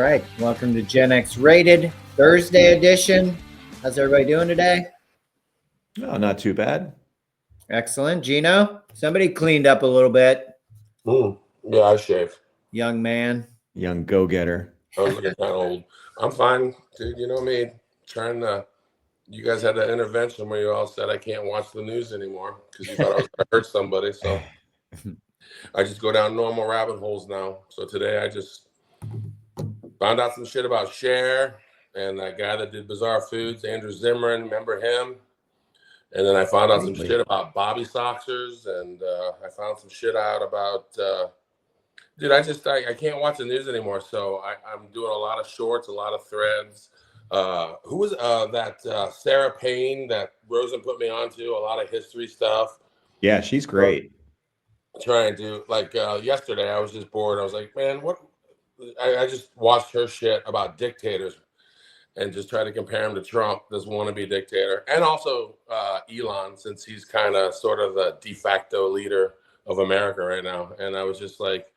right. Welcome to Gen X Rated Thursday edition. How's everybody doing today? Oh, not too bad. Excellent. Gino, somebody cleaned up a little bit. Yeah, I shaved. Young man. Young go-getter. I was looking kind of old. I'm fine, dude. You know me. Trying to. You guys had that intervention where you all said I can't watch the news anymore because you thought I was going to hurt somebody. So I just go down normal rabbit holes now. So today I just found out some shit about Cher and that guy that did Bizarre Foods, Andrew Zimmern. Remember him? And then I found out some shit about Bobby Soxers, and I found some shit out about. Dude, I can't watch the news anymore. So I'm doing a lot of shorts, a lot of threads. Who was that Sarah Payne that Rosen put me onto? A lot of history stuff. Yeah, she's great. Trying to yesterday, I was just bored. I was like, man, what? I just watched her shit about dictators and just try to compare him to Trump, this wannabe dictator, and also Elon, since he's kind of sort of the de facto leader of America right now. And I was just like,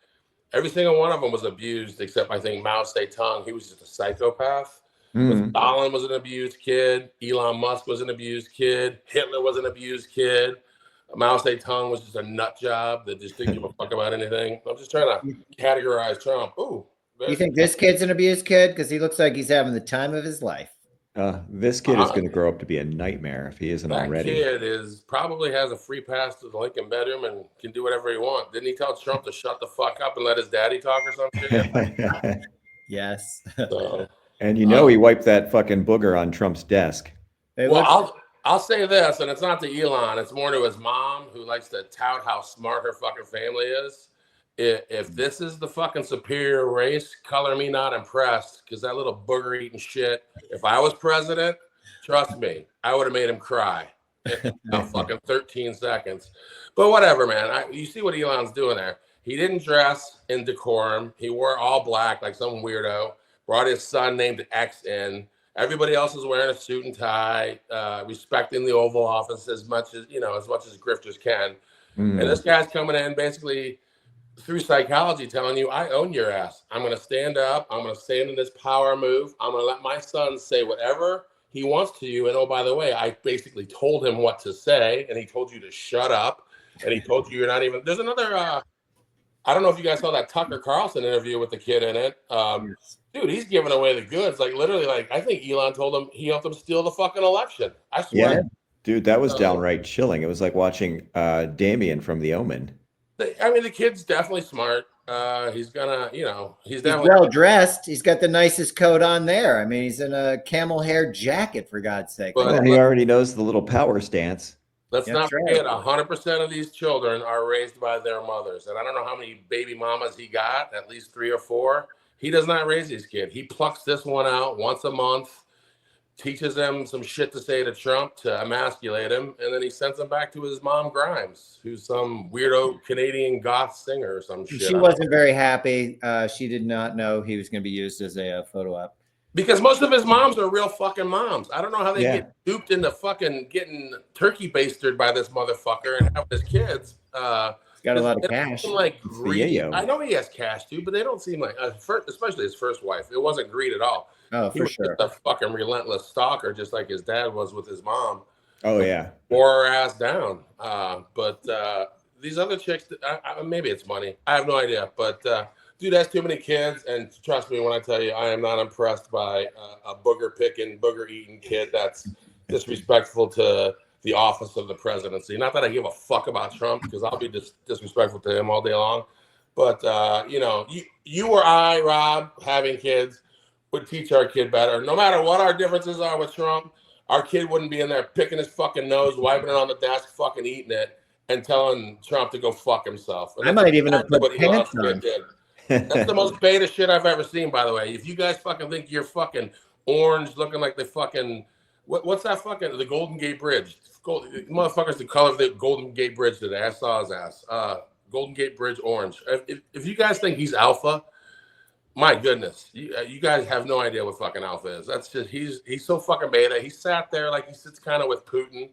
every single one of them was abused, except I think Mao Zedong. He was just a psychopath. But Stalin was an abused kid. Elon Musk was an abused kid. Hitler was an abused kid. Mao Zedong was just a nut job that just didn't give a fuck about anything. I'm just trying to categorize Trump. Ooh. You think this kid's an abused kid? Because he looks like he's having the time of his life. This kid is going to grow up to be a nightmare if he isn't already. That kid probably has a free pass to the Lincoln bedroom and can do whatever he wants. Didn't he tell Trump to shut the fuck up and let his daddy talk or something? Yes. And you know he wiped that fucking booger on Trump's desk. Well, I'll say this, and it's not to Elon. It's more to his mom, who likes to tout how smart her fucking family is. If this is the fucking superior race, color me not impressed, because that little booger eating shit, if I was president, trust me, I would have made him cry in fucking 13 seconds. But whatever, man. You see what Elon's doing there. He didn't dress in decorum. He wore all black like some weirdo. Brought his son named X in. Everybody else is wearing a suit and tie, respecting the Oval Office as much as grifters can. And this guy's coming in basically through psychology telling you, I own your ass. I'm going to stand up. I'm going to stand in this power move. I'm going to let my son say whatever he wants to you. And oh, by the way, I basically told him what to say, and he told you to shut up. And he told you you're not even. There's another. I don't know if you guys saw that Tucker Carlson interview with the kid in it. Dude, he's giving away the goods. Like literally, like I think Elon told him he helped him steal the fucking election. I swear. Yeah, dude, that was downright chilling. It was like watching Damien from The Omen. I mean, the kid's definitely smart. He's gonna, he's definitely well dressed. He's got the nicest coat on there. I mean, he's in a camel hair jacket, for God's sake. But he already knows the little power stance. Let's not forget, 100% of these children are raised by their mothers. And I don't know how many baby mamas he got, at least 3 or 4. He does not raise these kids. He plucks this one out once a month, teaches them some shit to say to Trump to emasculate him, and then he sends them back to his mom Grimes, who's some weirdo Canadian goth singer or some shit. She wasn't very happy. She did not know he was going to be used as a photo op. Because most of his moms are real fucking moms. I don't know how they get duped into fucking getting turkey basted by this motherfucker and have his kids. He's got a lot of cash. Like greed. I know he has cash too, but they don't seem like, especially his first wife. It wasn't greed at all. Oh, he for was sure. Just a fucking relentless stalker, just like his dad was with his mom. Oh yeah, wore her ass down. But these other chicks, maybe it's money. I have no idea. But dude has too many kids, and trust me when I tell you, I am not impressed by a booger picking, booger eating kid that's disrespectful to the office of the presidency. Not that I give a fuck about Trump, because I'll be disrespectful to him all day long. But you or I, Rob, having kids would teach our kid better. No matter what our differences are with Trump, our kid wouldn't be in there picking his fucking nose, wiping it on the desk, fucking eating it, and telling Trump to go fuck himself. And I might even have put pants on. That's the most beta shit I've ever seen, by the way. If you guys fucking think you're fucking orange, looking like the fucking what's that fucking the Golden Gate Bridge? Motherfuckers the color of the Golden Gate Bridge today. I saw his ass. Golden Gate Bridge orange. If you guys think he's alpha, my goodness, you guys have no idea what fucking alpha is. That's just he's so fucking beta. He sat there like he sits kind of with Putin,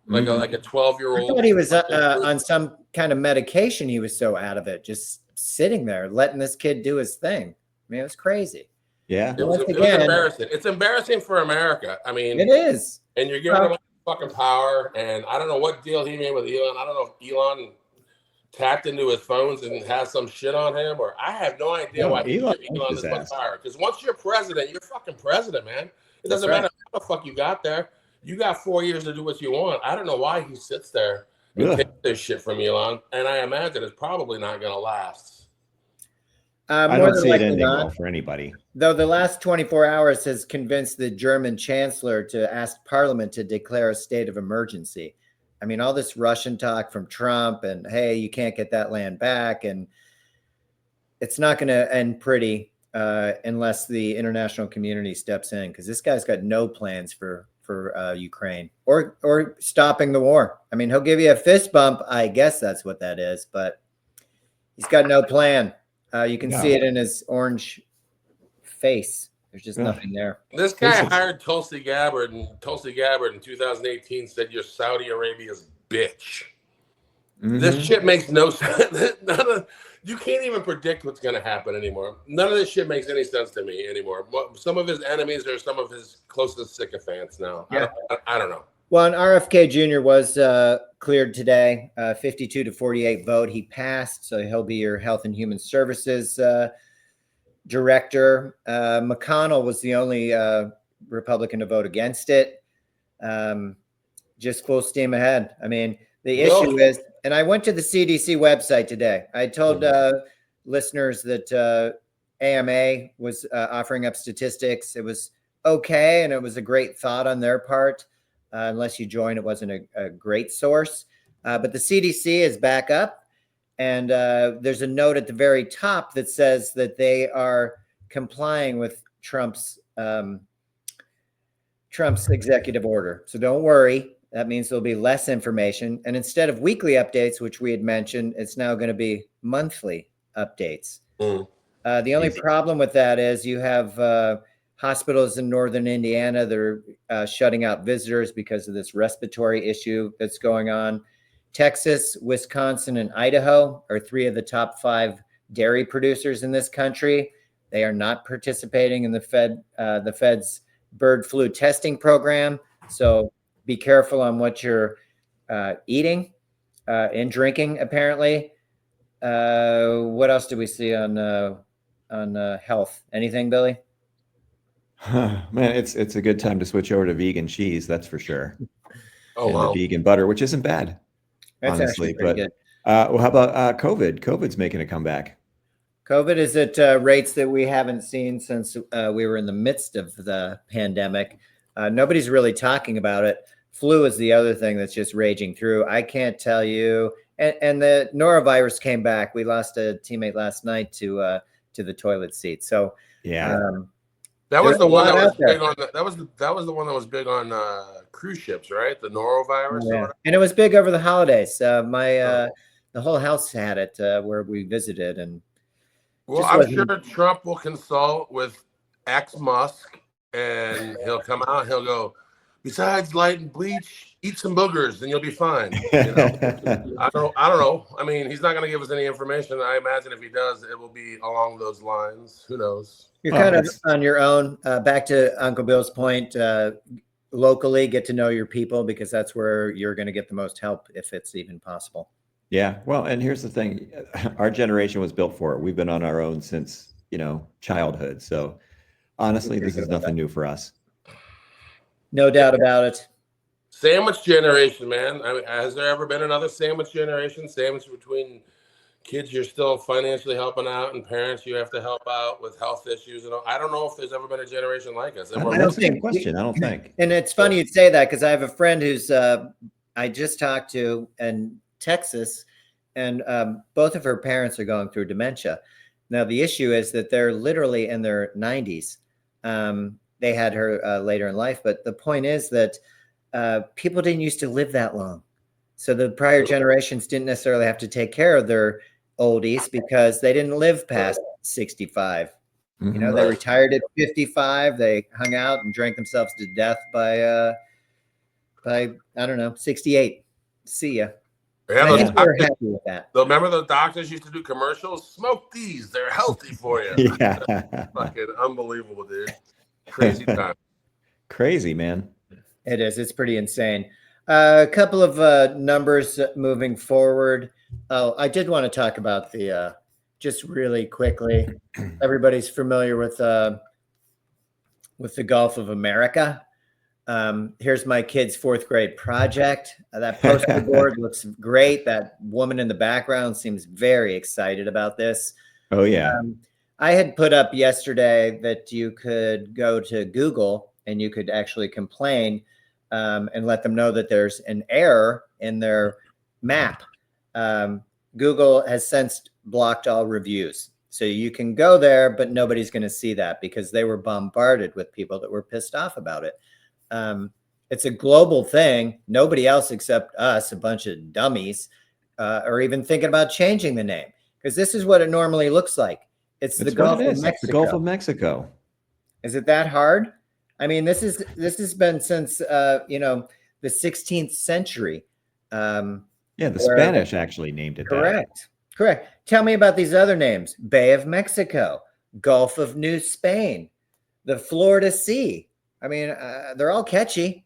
like a 12-year-old. I thought he was on some kind of medication. He was so out of it, just sitting there letting this kid do his thing. I mean, it was crazy. Yeah. It was Once again, embarrassing. It's embarrassing for America. I mean, it is. and you're giving him fucking power. And I don't know what deal he made with Elon. I don't know if Elon tapped into his phones and has some shit on him, or I have no idea No, why he Elon gave wants Elon his this much ass. power. Because once you're president, you're fucking president, man. It That's doesn't right. matter how the fuck you got there. You got 4 years to do what you want. I don't know why he sits there and Ugh. takes this shit from Elon, and I imagine it's probably not going to last. I More don't than see it likely ending not. well for anybody. Though the last 24 hours has convinced the German chancellor to ask Parliament to declare a state of emergency. I mean, all this Russian talk from Trump and, hey, you can't get that land back. And it's not going to end pretty unless the international community steps in, because this guy's got no plans for Ukraine or stopping the war. I mean, he'll give you a fist bump. I guess that's what that is, but he's got no plan. You can see it in his orange face. There's just nothing there. This guy hired Tulsi Gabbard, and Tulsi Gabbard in 2018 said, "You're Saudi Arabia's bitch." This shit makes no sense. You can't even predict what's going to happen anymore. None of this shit makes any sense to me anymore. Some of his enemies are some of his closest sycophants now. Yeah. I don't know. Well, and RFK Jr. was cleared today, 52 to 48 vote. He passed, so he'll be your Health and Human Services director. McConnell was the only Republican to vote against it. Just full steam ahead. I mean, the issue is, and I went to the CDC website today. I told listeners that AMA was offering up statistics. It was okay, and it was a great thought on their part. Unless you join, it wasn't a great source. But the CDC is back up. And there's a note at the very top that says that they are complying with Trump's executive order. So don't worry. That means there'll be less information. And instead of weekly updates, which we had mentioned, it's now going to be monthly updates. The only problem with that is you have hospitals in northern Indiana that are shutting out visitors because of this respiratory issue that's going on. Texas, Wisconsin, and Idaho are 3 of the top 5 dairy producers in this country. They are not participating in the Fed's bird flu testing program. So be careful on what you're eating and drinking, apparently. What else do we see on health? Anything, Billy? Man, it's a good time to switch over to vegan cheese, that's for sure. Oh, and wow. the vegan butter, which isn't bad. That's honestly, actually pretty but good. well, how about COVID? COVID's making a comeback. COVID is at rates that we haven't seen since we were in the midst of the pandemic. Nobody's really talking about it. Flu is the other thing that's just raging through. I can't tell you. And the norovirus came back. We lost a teammate last night to the toilet seat. So yeah, that was the one that was there. big on. That was the one that was big on cruise ships, right? The norovirus. Yeah. And it was big over the holidays. The whole house had it where we visited, and well, I'm sure Trump will consult with Musk, and he'll come out. He'll go, besides light and bleach, eat some boogers, and you'll be fine. You know? I don't know. I mean, he's not going to give us any information. I imagine if he does, it will be along those lines. Who knows? You're kind of on your own. Back to Uncle Bill's point. Locally, get to know your people, because that's where you're going to get the most help, if it's even possible. Yeah. Well, and here's the thing. Our generation was built for it. We've been on our own since, childhood. So honestly, this is nothing new for us. No doubt about it. Sandwich generation, man. I mean, has there ever been another sandwich generation? Sandwich between kids you're still financially helping out and parents you have to help out with health issues. And I don't know if there's ever been a generation like us. That's a good question. I don't think. And it's funny you'd say that, because I have a friend who's I just talked to in Texas, and both of her parents are going through dementia. Now, the issue is that they're literally in their 90s. They had her later in life. But the point is that people didn't used to live that long. So the prior generations didn't necessarily have to take care of their oldies because they didn't live past 65. Mm-hmm. They retired at 55. They hung out and drank themselves to death by I don't know, 68. See ya. Yeah, I think we're happy with that. Remember the doctors used to do commercials? Smoke these; they're healthy for you. Yeah. Fucking unbelievable, dude. Crazy time. Crazy, man. It is. It's pretty insane. A couple of numbers moving forward. Oh, I did want to talk about the just really quickly. Everybody's familiar with the Gulf of America. Here's my kid's fourth grade project. That poster board looks great. That woman in the background seems very excited about this. Oh, yeah. I had put up yesterday that you could go to Google and you could actually complain and let them know that there's an error in their map. Google has since blocked all reviews. So you can go there, but nobody's going to see that because they were bombarded with people that were pissed off about it. It's a global thing. Nobody else except us, a bunch of dummies, are even thinking about changing the name because this is what it normally looks like. It's the Gulf of Mexico. It's the Gulf of Mexico. Is it that hard? I mean, this has been since the 16th century. The Spanish actually named it. Correct. Tell me about these other names: Bay of Mexico, Gulf of New Spain, the Florida Sea. I mean, they're all catchy.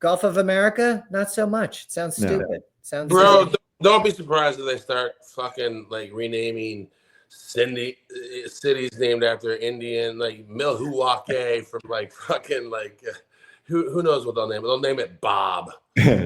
Gulf of America, not so much. It sounds stupid. Bro, don't be surprised if they start fucking like renaming cities named after Indian, like Milwaukee from like fucking like who knows what they'll name it. They'll name it Bob.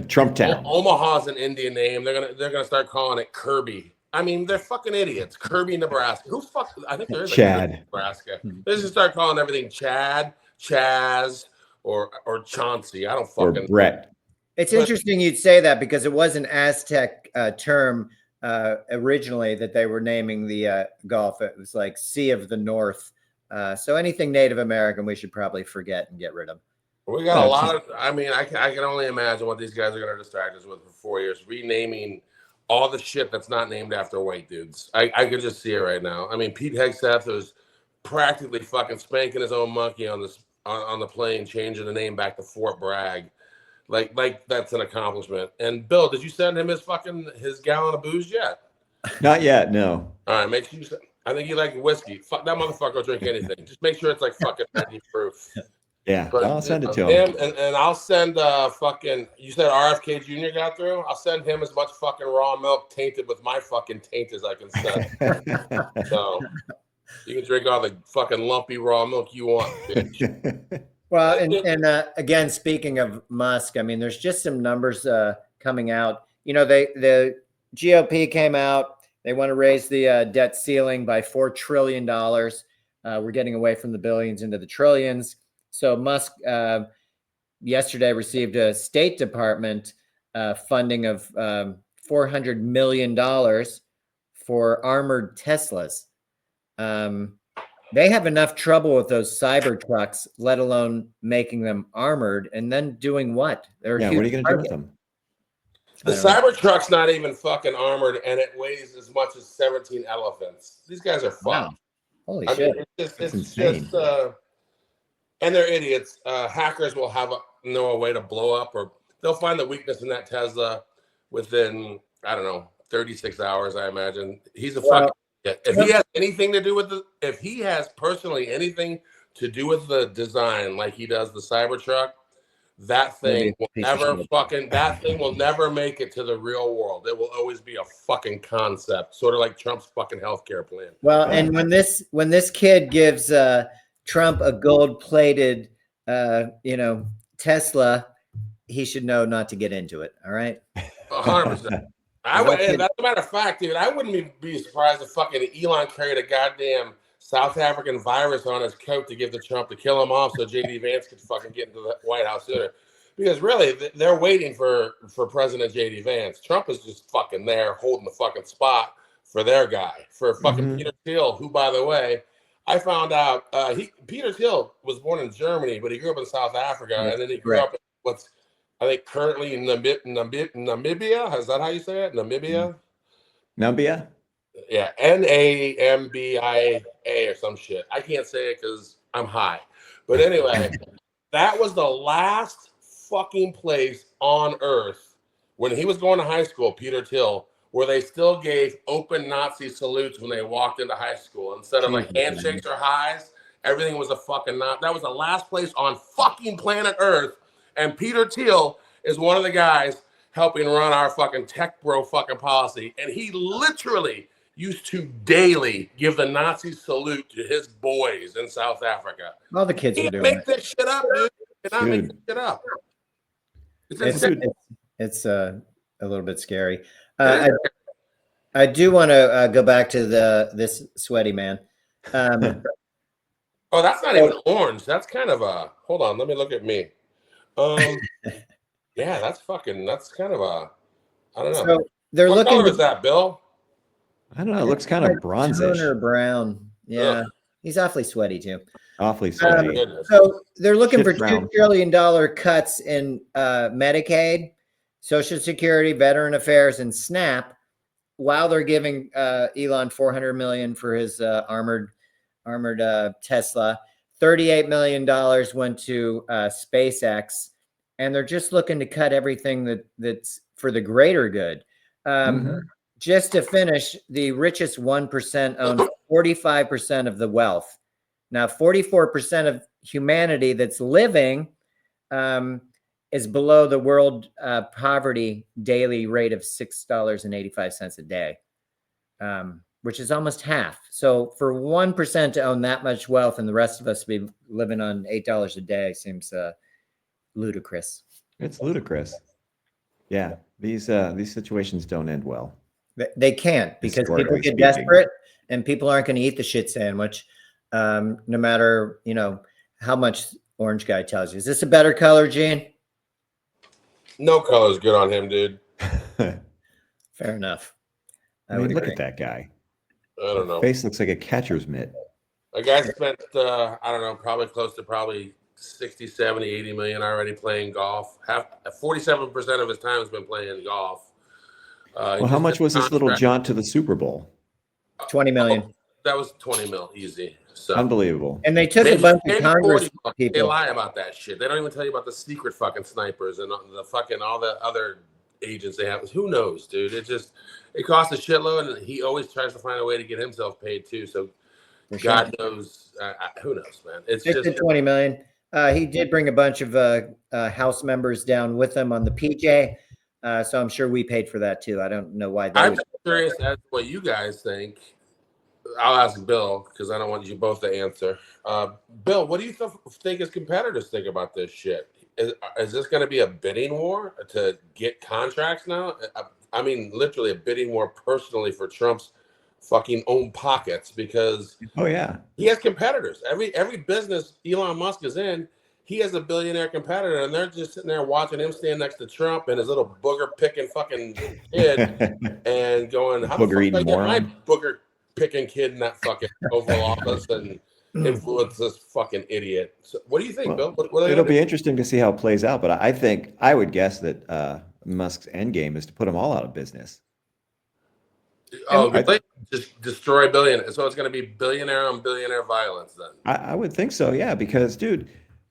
Trump Town. Omaha's an Indian name. They're gonna start calling it Kirby. I mean, they're fucking idiots. Kirby, Nebraska. Who fuck? I think there is Chad. Nebraska. They just start calling everything Chad, Chaz, or Chauncey. I don't fucking. Or Brett. It's interesting you'd say that because it was an Aztec term originally that they were naming the Gulf. It was like Sea of the North. So anything Native American, we should probably forget and get rid of. We got a lot of. I mean, I can only imagine what these guys are going to distract us with for 4 years, renaming all the shit that's not named after white dudes. I could just see it right now. I mean, Pete Hegseth was practically fucking spanking his own monkey on the plane, changing the name back to Fort Bragg. Like that's an accomplishment. And Bill, did you send him his gallon of booze yet? Not yet, no. All right, make sure I think he likes whiskey. Fuck that motherfucker will drink anything. Just make sure it's like fucking 90 proof. Yeah, but I'll send it to him. And I'll send you said RFK Jr. got through? I'll send him as much fucking raw milk tainted with my fucking taint as I can send. So you can drink all the fucking lumpy raw milk you want, bitch. Well, and again, speaking of Musk, I mean, there's just some numbers coming out. You know, the GOP came out. They want to raise the debt ceiling by $4 trillion. We're getting away from the billions into the trillions. So Musk yesterday received a State Department funding of $400 million for armored Teslas. They have enough trouble with those cyber trucks, let alone making them armored, and then doing what? What are you going to do with them? The Cybertruck's not even fucking armored, and it weighs as much as 17 elephants. These guys are fucked. Wow. Holy shit. Mean, it's insane. just, and they're idiots. Hackers will have a way to blow up, or they'll find the weakness in that Tesla within, 36 hours, I imagine. He's a fucking idiot. If he has anything to do with if he has personally anything to do with the design, like he does the Cybertruck, that thing will never make it to the real world. It will always be a fucking concept, sort of like Trump's fucking healthcare plan. Well, and when this kid gives Trump a gold-plated, Tesla, he should know not to get into it. All right. 100%. As a matter of fact, dude, I wouldn't be surprised if fucking Elon carried a goddamn South African virus on his coat to give to Trump to kill him off so JD Vance could fucking get into the White House sooner. Because really, they're waiting for President JD Vance. Trump is just fucking there holding the fucking spot for their guy, for fucking Peter Thiel, who, by the way, I found out Peter Thiel was born in Germany, but he grew up in South Africa, and then he grew up in what's, I think, currently in Namibia. Is that how you say it? Namibia? Nambia? Yeah, Nambia or some shit. I can't say it because I'm high. But anyway, that was the last fucking place on Earth when he was going to high school, Peter Thiel, where they still gave open Nazi salutes when they walked into high school. Instead of like handshakes or highs, everything was a fucking Nazi. That was the last place on fucking planet Earth. And Peter Thiel is one of the guys helping run our fucking tech bro fucking policy. And he literally used to daily give the Nazi salute to his boys in South Africa. All the kids were doing make this shit up, dude. You cannot make this shit up. It's a little bit scary. I do want to go back to this sweaty man. Oh, that's not even orange. That's kind of a. Hold on, let me look at me. Yeah, that's kind of a. I don't know. So they're what looking. Color is that, Bill? I don't know. It looks kind of bronzish. Or brown. Yeah, he's awfully sweaty too. Awfully sweaty. So they're looking for $2 trillion cuts in Medicaid, Social Security, Veteran Affairs, and SNAP, while they're giving Elon $400 million for his armored Tesla. $38 million went to SpaceX, and they're just looking to cut everything that's for the greater good. Just to finish, the richest 1% own 45% of the wealth. Now, 44% of humanity that's living is below the world poverty daily rate of $6.85 a day, which is almost half. So for 1% to own that much wealth and the rest of us to be living on $8 a day seems ludicrous. It's ludicrous. Yeah, these situations don't end well. They can't, because people get desperate and people aren't going to eat the shit sandwich, no matter, how much orange guy tells you. Is this a better color, Gene? No color's good on him, dude. Fair enough. I mean, look at that guy. I don't know. Face looks like a catcher's mitt. A guy spent, I don't know, probably close to 60, 70, 80 million already playing golf. 47% of his time has been playing golf. Well, how much was this little jaunt to the Super Bowl? 20 million. That was 20 mil, easy. So unbelievable. And they took a bunch of Congress people. They lie about that shit. They don't even tell you about the secret fucking snipers and the fucking all the other agents they have. Who knows, dude? It costs a shitload, and he always tries to find a way to get himself paid too. So God knows, who knows, man. It's just 20 million. He did bring a bunch of House members down with him on the PJ. So I'm sure we paid for that too. I don't know why. I'm curious as to what you guys think. I'll ask Bill because I don't want you both to answer. Bill, what do you think his competitors think about this shit? Is this going to be a bidding war to get contracts now? I mean, literally a bidding war personally for Trump's fucking own pockets, because he has competitors. Every business Elon Musk is in, he has a billionaire competitor, and they're just sitting there watching him stand next to Trump and his little booger picking fucking kid and going, how the fuck did I get my booger picking kid in that fucking Oval Office and influence this fucking idiot? So what do you think, Bill? It'll be interesting to see how it plays out, but I would guess that Musk's end game is to put them all out of business. Oh, just destroy billion. So it's going to be billionaire on billionaire violence then. I would think so, yeah, because dude,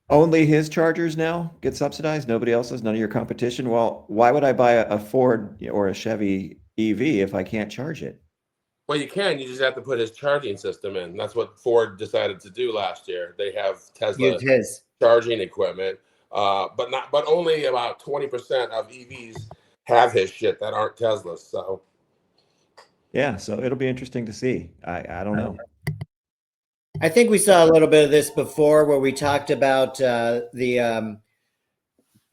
only his Chargers now get subsidized. Nobody else's. None of your competition. Well, why would I buy a Ford or a Chevy EV if I can't charge it? Well, you can. You just have to put his charging system in. That's what Ford decided to do last year. They have Tesla charging equipment, but only about 20% of EVs have his shit that aren't Teslas. So yeah, so it'll be interesting to see. I don't know. I think we saw a little bit of this before, where we talked about the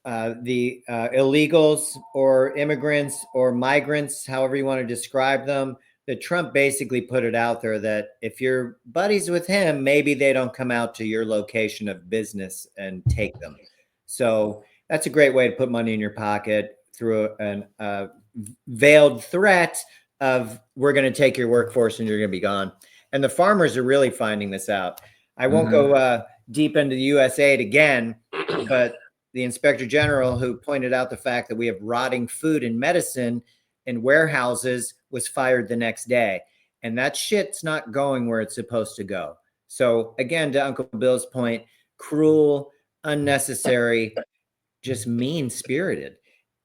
illegals or immigrants or migrants, however you want to describe them. That Trump basically put it out there that if you're buddies with him, maybe they don't come out to your location of business and take them. So that's a great way to put money in your pocket through a veiled threat of, we're going to take your workforce and you're going to be gone. And the farmers are really finding this out. I won't go deep into the USAID again, but the Inspector General, who pointed out the fact that we have rotting food and medicine in warehouses, was fired the next day. And that shit's not going where it's supposed to go. So again, to Uncle Bill's point, cruel, unnecessary, just mean-spirited.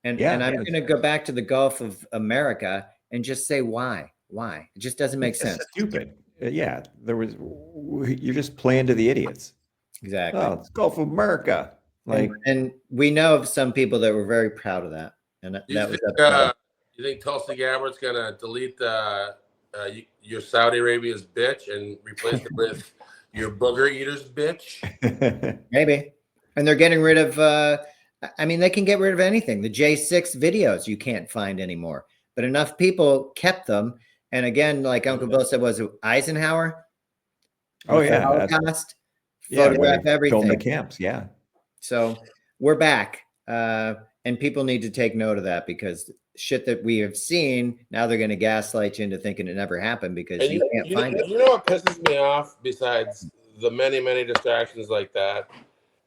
And I'm going to go back to the Gulf of America and just say why. Why? It just doesn't make sense. Stupid. Yeah, you're just playing to the idiots. Exactly. Oh, it's Gulf of America. Like, and we know of some people that were very proud of that. And that was up. You think Tulsi Gabbard's gonna delete your Saudi Arabia's bitch and replace it with your booger eaters bitch? Maybe. And they're getting rid of I mean, they can get rid of anything. The J6 videos you can't find anymore. But enough people kept them. And again, like Uncle Bill said, was it Eisenhower? Oh yeah. Holocaust, photograph everything. The camps, yeah. So we're back. And people need to take note of that, because shit that we have seen, now they're going to gaslight you into thinking it never happened because you can't find it. You know what pisses me off, besides the many, many distractions like that?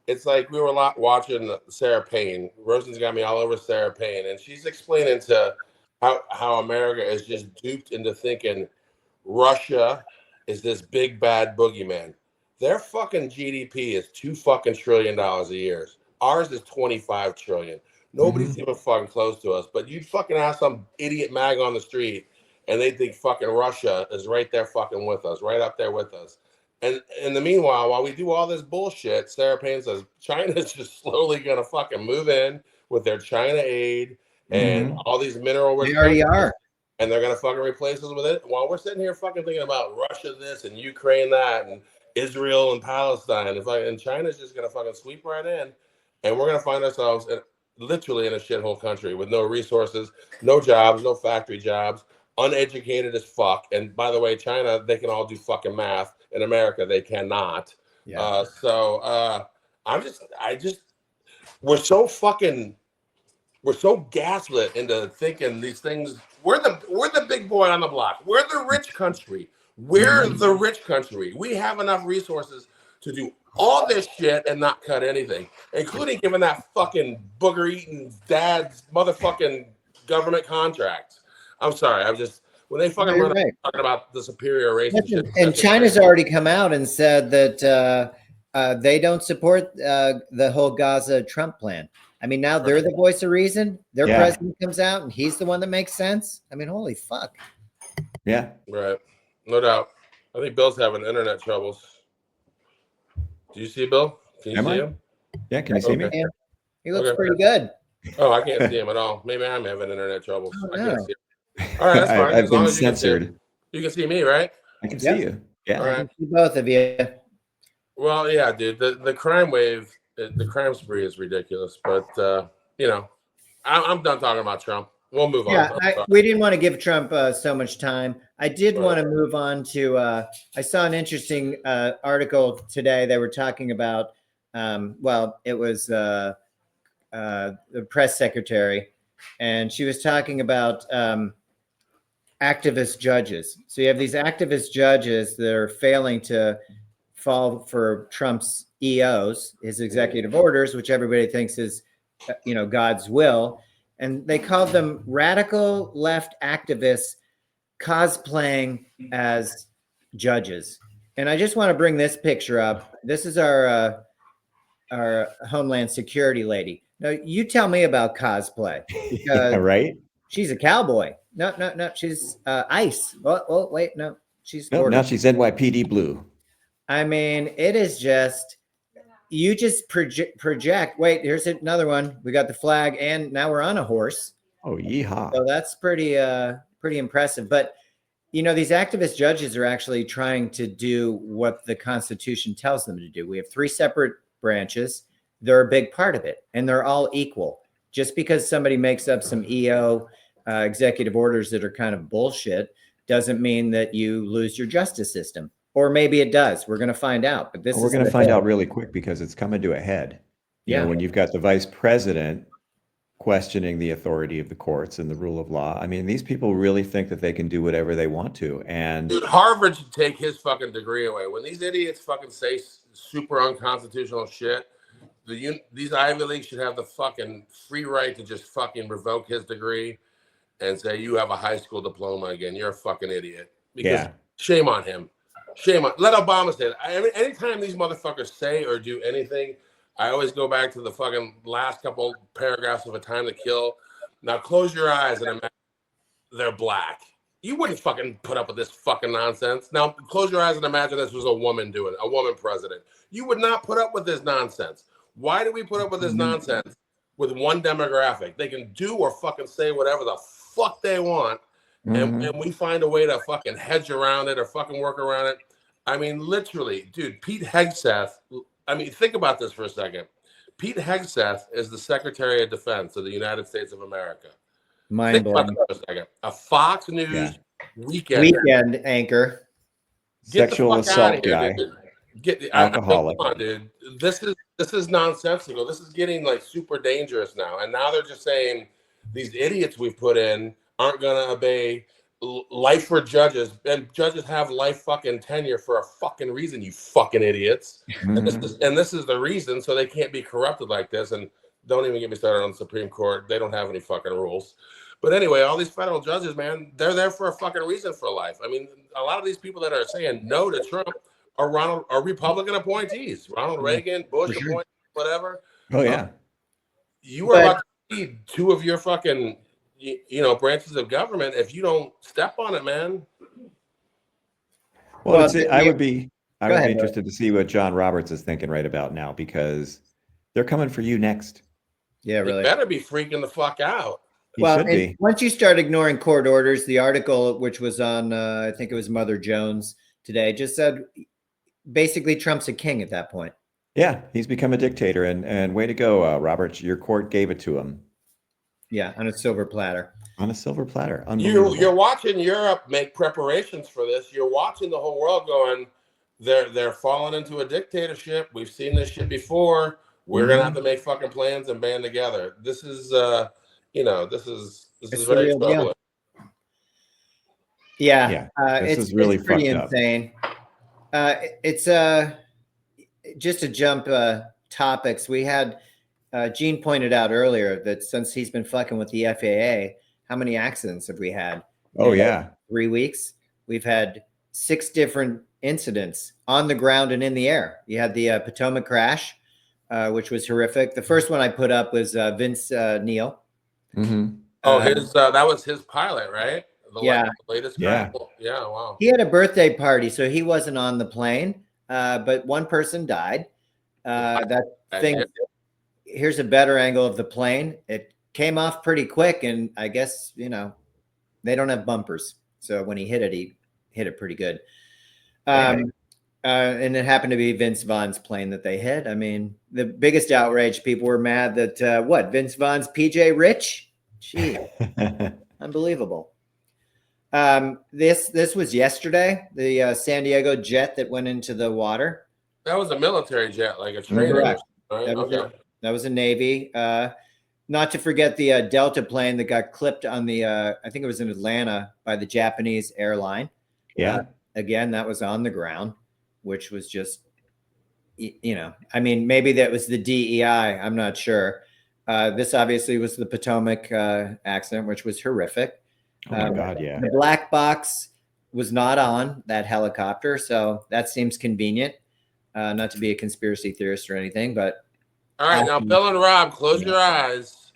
It's like we were watching Sarah Payne. Rosen's got me all over Sarah Payne, and she's explaining to how America is just duped into thinking Russia is this big bad boogeyman. Their fucking GDP is $2 trillion a year. Ours is 25 trillion. Nobody's even fucking close to us. But you fucking ask some idiot mag on the street, and they think fucking Russia is right there fucking with us, right up there with us. And in the meanwhile, while we do all this bullshit, Sarah Payne says China's just slowly gonna fucking move in with their China aid and all these mineral rich. They already are. And they're gonna fucking replace us with it. While we're sitting here fucking thinking about Russia this and Ukraine that and Israel and Palestine, and China's just gonna fucking sweep right in, and we're gonna find ourselves literally in a shithole country with no resources, no jobs, no factory jobs, uneducated as fuck. And by the way, China, they can all do fucking math. In America, they cannot. Yeah. We're so gaslit into thinking these things. We're the big boy on the block. We're the rich country. We're the rich country. We have enough resources to do all this shit and not cut anything, including giving that fucking booger eating dad's motherfucking government contracts. I'm sorry. When they fucking run talking about the superior race and China's already come out and said that they don't support the whole Gaza Trump plan. I mean, now they're the voice of reason. Their president comes out and he's the one that makes sense. I mean, holy fuck. Yeah. Right. No doubt. I think Bill's having internet troubles. Do you see Bill? Can you see him? Yeah, can you see me? He looks pretty good. Oh, I can't see him at all. Maybe I'm having internet troubles. Oh, I can't see him. All right, that's fine. I've been censored. You can see me, right? I can see you. Yeah. All right. I can see both of you. Well, yeah, dude. The crime wave, the crime spree is ridiculous. But I'm done talking about Trump. We'll move on. We didn't want to give Trump so much time. I did want to move on to. I saw an interesting article today. They were talking about. It was the press secretary, and she was talking about activist judges. So you have these activist judges that are failing to fall for Trump's EOs, his executive orders, which everybody thinks is, God's will. And they called them radical left activists cosplaying as judges. And I just want to bring this picture up. This is our Homeland Security lady. Now, you tell me about cosplay. Yeah, right? She's a cowboy. No. She's ICE. Oh, wait, no. She's now she's NYPD blue. I mean, it is just, you just project. Wait, here's another one. We got the flag, and now we're on a horse. Oh, yeehaw. So that's pretty impressive. But, these activist judges are actually trying to do what the Constitution tells them to do. We have 3 separate branches. They're a big part of it, and they're all equal. Just because somebody makes up some EO executive orders that are kind of bullshit doesn't mean that you lose your justice system. Or maybe it does. We're going to find out. But we're going to find out really quick, because it's coming to a head. When you've got the vice president questioning the authority of the courts and the rule of law. I mean, these people really think that they can do whatever they want to. And dude, Harvard should take his fucking degree away. When these idiots fucking say super unconstitutional shit, these Ivy Leagues should have the fucking free right to just fucking revoke his degree and say, you have a high school diploma again. You're a fucking idiot. Because shame on him. Shame on. Let Obama say that. I mean, anytime these motherfuckers say or do anything I always go back to the fucking last couple paragraphs of A Time to Kill. Now close your eyes and imagine they're black. You wouldn't fucking put up with this fucking nonsense. Now close your eyes and imagine this was a woman president. You would not put up with this nonsense. Why do we put up with this nonsense with one demographic? They can do or fucking say whatever the fuck they want, and we find a way to fucking hedge around it or fucking work around it. I mean, literally, dude, Pete Hegseth. I mean, think about this for a second. Pete Hegseth is the Secretary of Defense of the United States of America. Think about that for a second. A Fox News weekend anchor. Sexual assault guy. Alcoholic. Come on, dude. This is nonsensical. This is getting like super dangerous now. And now they're just saying these idiots we've put in aren't going to obey life for judges, and judges have life fucking tenure for a fucking reason, you fucking idiots. And this is the reason, so they can't be corrupted like this. And don't even get me started on the Supreme Court. They don't have any fucking rules. But anyway, all these federal judges, man, they're there for a fucking reason for life. I mean, a lot of these people that are saying no to Trump are Republican appointees. Ronald Reagan, Bush appointees, whatever. Oh yeah. You were about to see two of your fucking branches of government if you don't step on it, man. Well, I would be interested to see what John Roberts is thinking right about now, because they're coming for you next. Yeah, really. You better be freaking the fuck out. Once you start ignoring court orders, the article, which was on, I think it was Mother Jones today, just said basically Trump's a king at that point. Yeah, he's become a dictator, and way to go, Roberts. Your court gave it to him. Yeah, on a silver platter. On a silver platter. You're watching Europe make preparations for this. You're watching the whole world going, they're falling into a dictatorship. We've seen this shit before. We're gonna have to make fucking plans and band together. This is this is very troubling. Yeah, it's really pretty fucked insane. It's just to jump topics. We had Gene pointed out earlier that since he's been fucking with the FAA, how many accidents have we had? Oh yeah, 3 weeks. We've had 6 different incidents on the ground and in the air. You had the Potomac crash, which was horrific. The first one I put up was Vince Neal. That was his pilot, right? The latest crash. Yeah, wow. He had a birthday party, so he wasn't on the plane, but one person died. Here's a better angle of the plane. It came off pretty quick, and I guess, they don't have bumpers. So when he hit it pretty good. And it happened to be Vince Vaughn's plane that they hit. I mean, the biggest outrage, people were mad that, Vince Vaughn's PJ Rich? Gee, unbelievable. This was yesterday, the San Diego jet that went into the water. That was a military jet, like a trainer. Right? That was a Navy. Not to forget the Delta plane that got clipped on the, I think it was in Atlanta, by the Japanese airline. Yeah. Again, that was on the ground, which was just, I mean, maybe that was the DEI. I'm not sure. This obviously was the Potomac accident, which was horrific. Oh my God, yeah. The black box was not on that helicopter, so that seems convenient. Not to be a conspiracy theorist or anything, but. All right, now Bill and Rob, close your eyes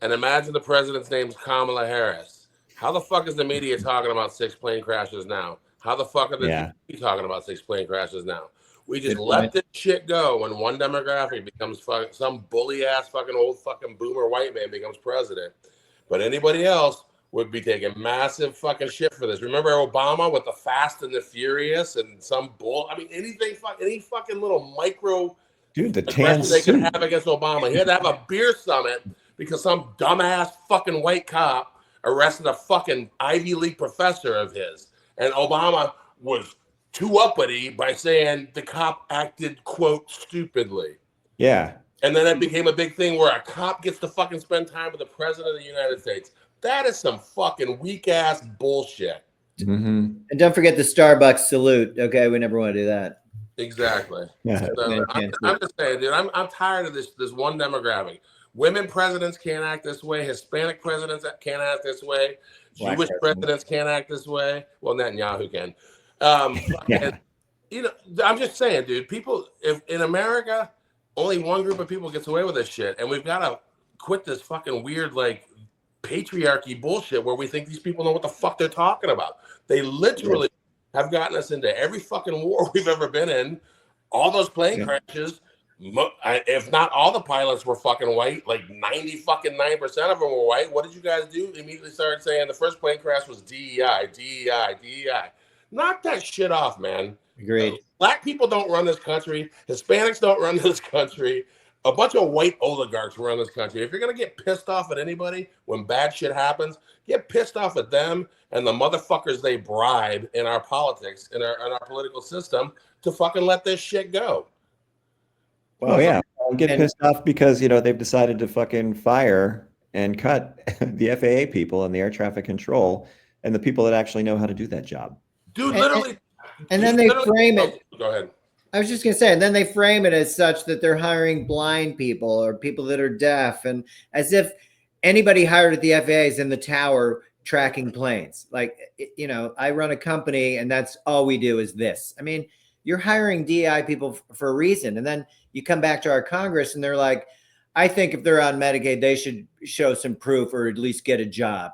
and imagine the president's name's Kamala Harris. How the fuck is the media talking about 6 plane crashes now? How the fuck are the TV talking about 6 plane crashes now? We just let this shit go when one demographic becomes some bully ass fucking old fucking boomer white man becomes president. But anybody else would be taking massive fucking shit for this. Remember Obama with the Fast and the Furious and some bull? I mean, any fucking little micro. Dude, the tan they could have against Obama. He had to have a beer summit because some dumbass fucking white cop arrested a fucking Ivy League professor of his. And Obama was too uppity by saying the cop acted, quote, stupidly. Yeah. And then it became a big thing where a cop gets to fucking spend time with the president of the United States. That is some fucking weak ass bullshit. Mm-hmm. And don't forget the Starbucks salute. Okay, we never want to do that. Exactly. Yeah. So, I'm just saying, dude, I'm tired of this one demographic. Women presidents can't act this way. Hispanic presidents can't act this way. Jewish presidents can't act this way. Well, Netanyahu can. And, I'm just saying, dude, people in America, only one group of people gets away with this shit, and we've got to quit this fucking weird like patriarchy bullshit where we think these people know what the fuck they're talking about. They literally have gotten us into every fucking war we've ever been in. All those plane crashes, if not all the pilots were fucking white, like 90% of them were white. What did you guys do? Immediately started saying the first plane crash was DEI. Knock that shit off, man. Agreed. Black people don't run this country. Hispanics don't run this country. A bunch of white oligarchs run this country. If you're going to get pissed off at anybody when bad shit happens, get pissed off at them and the motherfuckers they bribe in our politics, in our political system to fucking let this shit go. Well, yeah. I'll get pissed off because, they've decided to fucking fire and cut the FAA people and the air traffic control and the people that actually know how to do that job. Dude, literally. And then they frame it. Go ahead. I was just going to say, and then they frame it as such that they're hiring blind people or people that are deaf, and as if anybody hired at the FAA is in the tower tracking planes. Like, I run a company and that's all we do is this. I mean, you're hiring DEI people for a reason. And then you come back to our Congress and they're like, I think if they're on Medicaid, they should show some proof or at least get a job.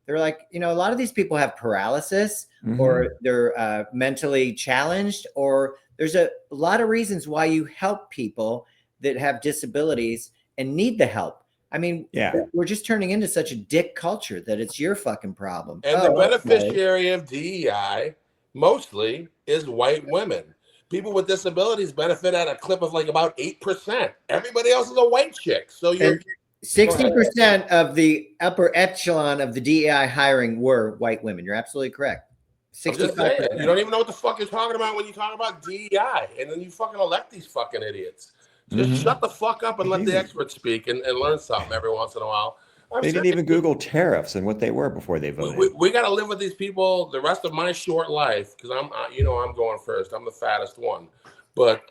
They're like, a lot of these people have paralysis or they're mentally challenged, or there's a lot of reasons why you help people that have disabilities and need the help. I mean, we're just turning into such a dick culture that it's your fucking problem. And the beneficiary of DEI mostly is white women. People with disabilities benefit at a clip of like about 8%. Everybody else is a white chick. So you're 60% of the upper echelon of the DEI hiring were white women. You're absolutely correct. 65%. You don't even know what the fuck you're talking about when you talk about DEI, and then you fucking elect these fucking idiots. Just shut the fuck up and let the experts speak and learn something every once in a while. They didn't even Google tariffs and what they were before they voted. We got to live with these people the rest of my short life because I'm going first. I'm the fattest one, but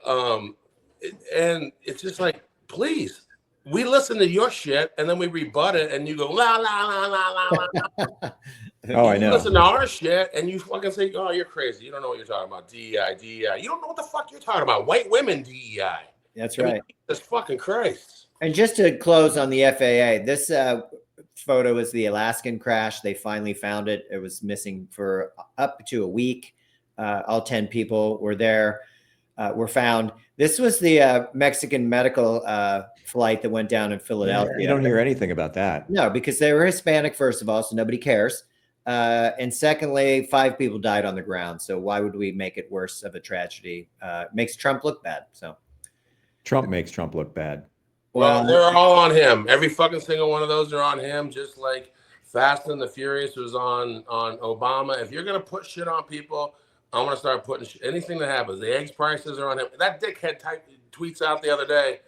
and it's just like, please. We listen to your shit and then we rebut it and you go, la, la, la, la, la, la. Oh, I know. You listen to our shit and you fucking say, oh, you're crazy. You don't know what you're talking about. DEI. You don't know what the fuck you're talking about. White women DEI. That's right. Jesus fucking Christ. And just to close on the FAA, this photo is the Alaskan crash. They finally found it. It was missing for up to a week. All 10 people were there. Were found. This was the Mexican medical flight that went down in Philadelphia. You don't hear anything about that. No, because they were Hispanic, first of all, so nobody cares. And secondly, 5 people died on the ground. So why would we make it worse of a tragedy? Makes Trump look bad. So Trump makes Trump look bad. Well, they're all on him. Every fucking single one of those are on him, just like Fast and the Furious was on Obama. If you're going to put shit on people, I'm going to start putting anything that happens. The eggs prices are on him. That dickhead tweets out the other day,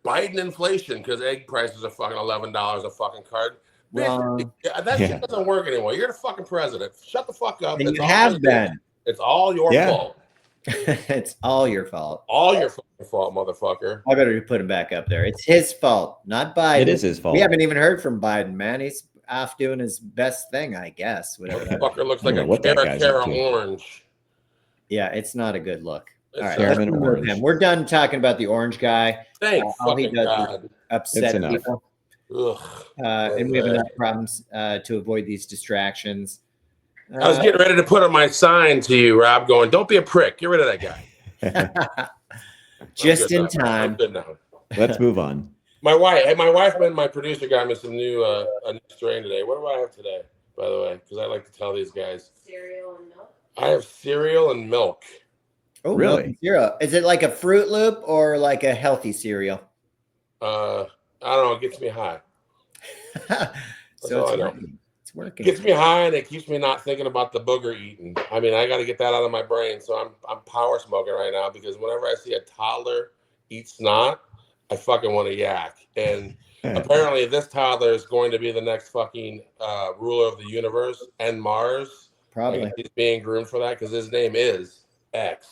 Biden inflation, because egg prices are fucking $11 a fucking card. Bitch, that shit doesn't work anymore. You're the fucking president. Shut the fuck up. And you have been. It's all your fault. It's all your fault. All your fucking fault, motherfucker. I better put him back up there. It's his fault, not Biden. It is his fault. We haven't even heard from Biden, man. He's off doing his best thing, I guess. Whatever. Fucker looks like a Cara orange. Yeah, it's not a good look. All right, we're done talking about the orange guy. Thank all he does God. Is upset people. And we have enough problems to avoid these distractions. I was getting ready to put on my sign to you, Rob, going, don't be a prick. Get rid of that guy. Just in time. I'm good now. Let's move on. My wife and my producer got me some new a new strain today. What do I have today, by the way? Because I like to tell these guys. Cereal and milk. I have cereal and milk. Oh, really? Cereal. Is it like a Fruit Loop or like a healthy cereal? I don't know. It gets me high. So it's working. It gets me high and it keeps me not thinking about the booger eating. I mean, I got to get that out of my brain. So I'm power smoking right now because whenever I see a toddler eat snot, I fucking want to yak. And apparently this toddler is going to be the next fucking ruler of the universe and Mars. Probably. Like, he's being groomed for that because his name is X.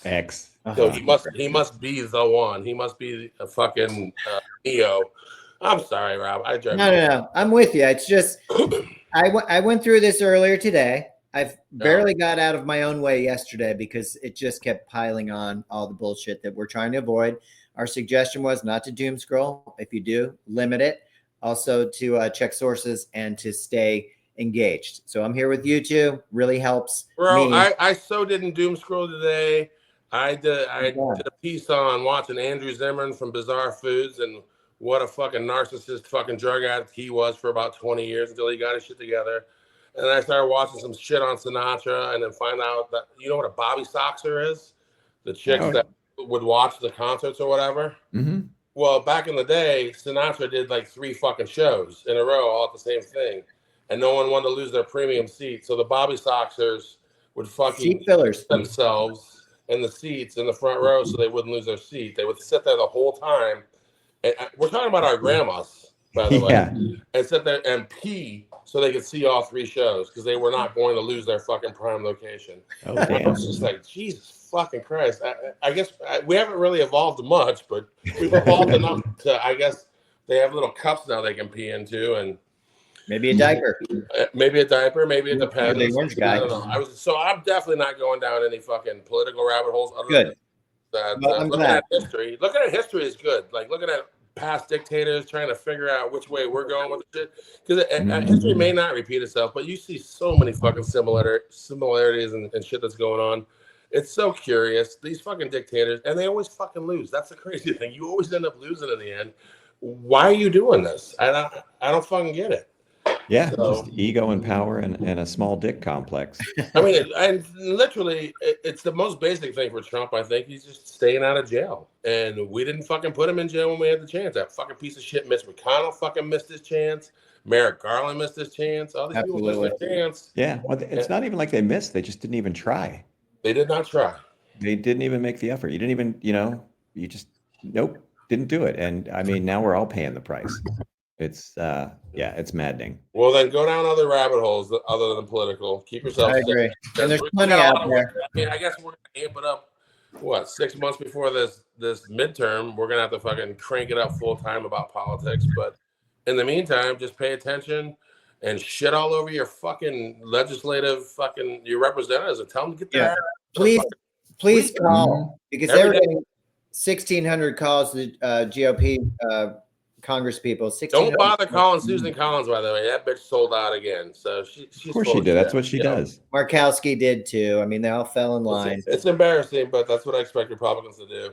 So he must be the one. He must be a fucking Neo. I'm sorry, Rob. No. I'm with you. It's just I went through this earlier today. I've barely got out of my own way yesterday because it just kept piling on all the bullshit that we're trying to avoid. Our suggestion was not to doom scroll. If you do, limit it. Also to check sources and to stay engaged. So I'm here with you two. Really helps Bro, me. I so didn't doom scroll today. I did a piece on watching Andrew Zimmern from Bizarre Foods and what a fucking narcissist fucking drug addict he was for about 20 years until he got his shit together. And then I started watching some shit on Sinatra and then find out that, you know what a Bobby Soxer is? The chicks that would watch the concerts or whatever. Mm-hmm. Well, back in the day, Sinatra did like 3 fucking shows in a row, all at the same thing. And no one wanted to lose their premium seat. So the Bobby Soxers would fucking seat fillers themselves in the seats in the front row so they wouldn't lose their seat. They would sit there the whole time. And we're talking about our grandmas, by the way. And sit there and pee so they could see all 3 shows because they were not going to lose their fucking prime location. Oh, damn. I was just like, Jesus fucking Christ. I guess we haven't really evolved much, but we've evolved enough to, I guess, they have little cups now they can pee into and maybe a diaper. Maybe a diaper, maybe it depends. The orange guy. I don't know. So I'm definitely not going down any fucking political rabbit holes. Good. Looking at history. Looking at history is good. Like looking at past dictators, trying to figure out which way we're going with the shit. Because history may not repeat itself, but you see so many fucking similarities and shit that's going on. It's so curious. These fucking dictators, and they always fucking lose. That's the crazy thing. You always end up losing in the end. Why are you doing this? I don't fucking get it. Yeah, so, just ego and power and a small dick complex. I mean, and literally, it's the most basic thing for Trump. I think he's just staying out of jail, and we didn't fucking put him in jail when we had the chance. That fucking piece of shit, Mitch McConnell, fucking missed his chance. Merrick Garland missed his chance. All these people missed their chance. Yeah, well, it's not even like they missed; they just didn't even try. They did not try. They didn't even make the effort. You didn't even, you just didn't do it. And I mean, now we're all paying the price. It's it's maddening. Well, then go down other rabbit holes other than political. Keep yourself. I agree. And there's plenty out there. I mean, I guess we're gonna amp it up. What, 6 months before this midterm? We're gonna have to fucking crank it up full time about politics. But in the meantime, just pay attention and shit all over your fucking legislative your representatives and tell them to get there. Please call because they were getting 1,600 calls to GOP. Congress people. Don't bother calling Susan Collins, by the way. That bitch sold out again. So she's of course she did. That's what she does. Markowski did too. I mean, they all fell in line. It's embarrassing, but that's what I expect Republicans to do.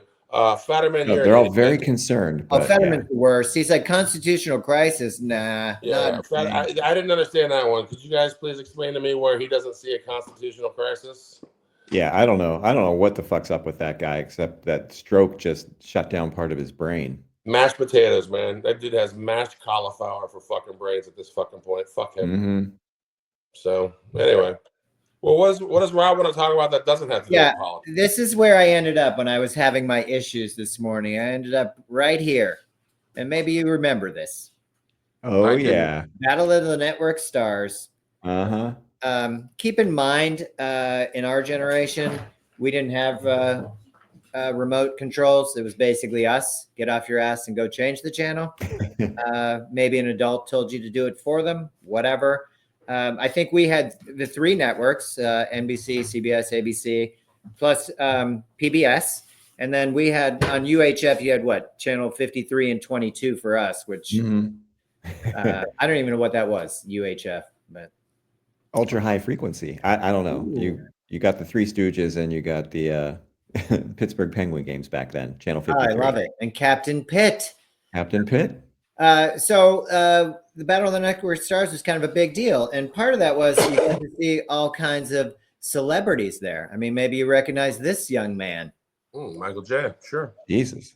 Fetterman, they're all very concerned. But, Fetterman's the worst. He's like constitutional crisis. Nah. Yeah, I didn't understand that one. Could you guys please explain to me where he doesn't see a constitutional crisis? Yeah, I don't know. I don't know what the fuck's up with that guy, except that stroke just shut down part of his brain. Mashed potatoes, man. That dude has mashed cauliflower for fucking brains at this fucking point. Fuck him. Mm-hmm. So anyway, well, what does Rob want to talk about that doesn't have to do with politics? This is where I ended up when I was having my issues this morning. I ended up right here, and maybe you remember this. Oh yeah, Battle of the Network Stars. Keep in mind, in our generation, we didn't have remote controls. It was basically us. Get off your ass and go change the channel. Maybe an adult told you to do it for them. Whatever. I think we had the 3 networks: NBC, CBS, ABC, plus PBS. And then we had on UHF. You had what? Channel 53 and 22 for us, which I don't even know what that was. UHF, but. Ultra high frequency. I don't know. Ooh. You got the Three Stooges and you got the Pittsburgh Penguin games back then. Channel 53. I love it. And Captain Pitt. Captain Pitt. So the Battle of the Network Stars was kind of a big deal, and part of that was you got to see all kinds of celebrities there. I mean, maybe you recognize this young man, Michael J. Sure. Jesus.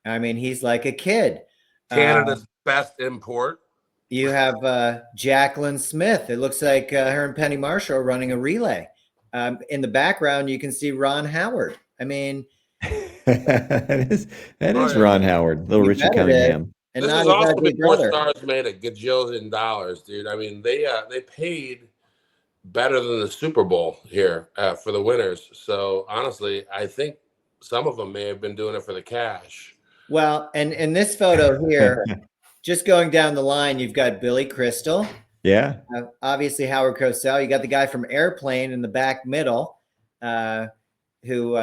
I mean, he's like a kid. Canada's best import. You have Jacqueline Smith. It looks like her and Penny Marshall running a relay. In the background, you can see Ron Howard. I mean, that is Ron Howard, Little Richard Cunningham. And this is also before Stars made a gajillion dollars, dude. I mean, they paid better than the Super Bowl here for the winners. So honestly, I think some of them may have been doing it for the cash. Well, and in this photo here. Just going down the line, you've got Billy Crystal. Yeah. Obviously, Howard Cosell. You got the guy from Airplane in the back middle, who,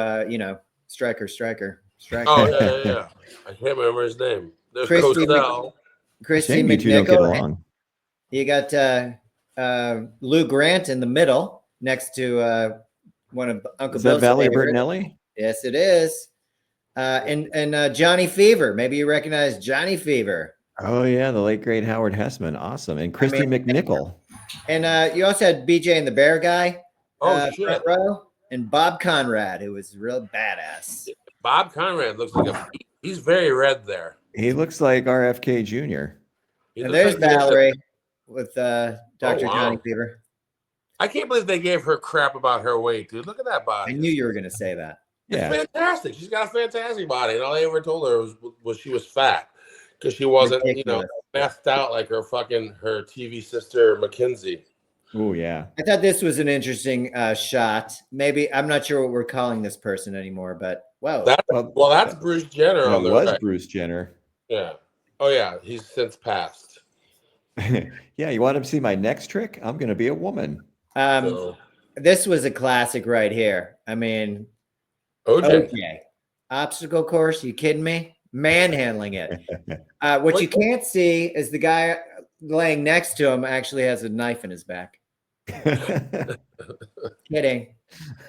striker. Oh yeah. I can't remember his name. There's Christy Cosell. Shame you two don't get McNichol. along. You got Lou Grant in the middle, next to one of Uncle Is that Bill's Valerie favorites. Bertinelli? Yes, it is. And Johnny Fever. Maybe you recognize Johnny Fever. Oh yeah, the late great Howard Hessman. Awesome. And Christy McNichol. And you also had BJ and the Bear Guy. Shit. Front row. And Bob Conrad, who was real badass. Bob Conrad looks like he's very red there. He looks like RFK Jr. And there's Valerie with Dr. Johnny Fever. I can't believe they gave her crap about her weight, dude. Look at that body. I knew you were going to say that. It's fantastic. She's got a fantastic body. And all they ever told her was she was fat because she wasn't, mathed out like her TV sister, Mackenzie. Oh, yeah. I thought this was an interesting shot. Maybe, I'm not sure what we're calling this person anymore, but wow. That's Bruce Jenner on the right. That was Bruce Jenner. Yeah. Oh, yeah. He's since passed. Yeah. You want to see my next trick? I'm going to be a woman. This was a classic right here. I mean, OJ. Obstacle course. You kidding me? Manhandling it. What you can't see is the guy laying next to him actually has a knife in his back. Kidding.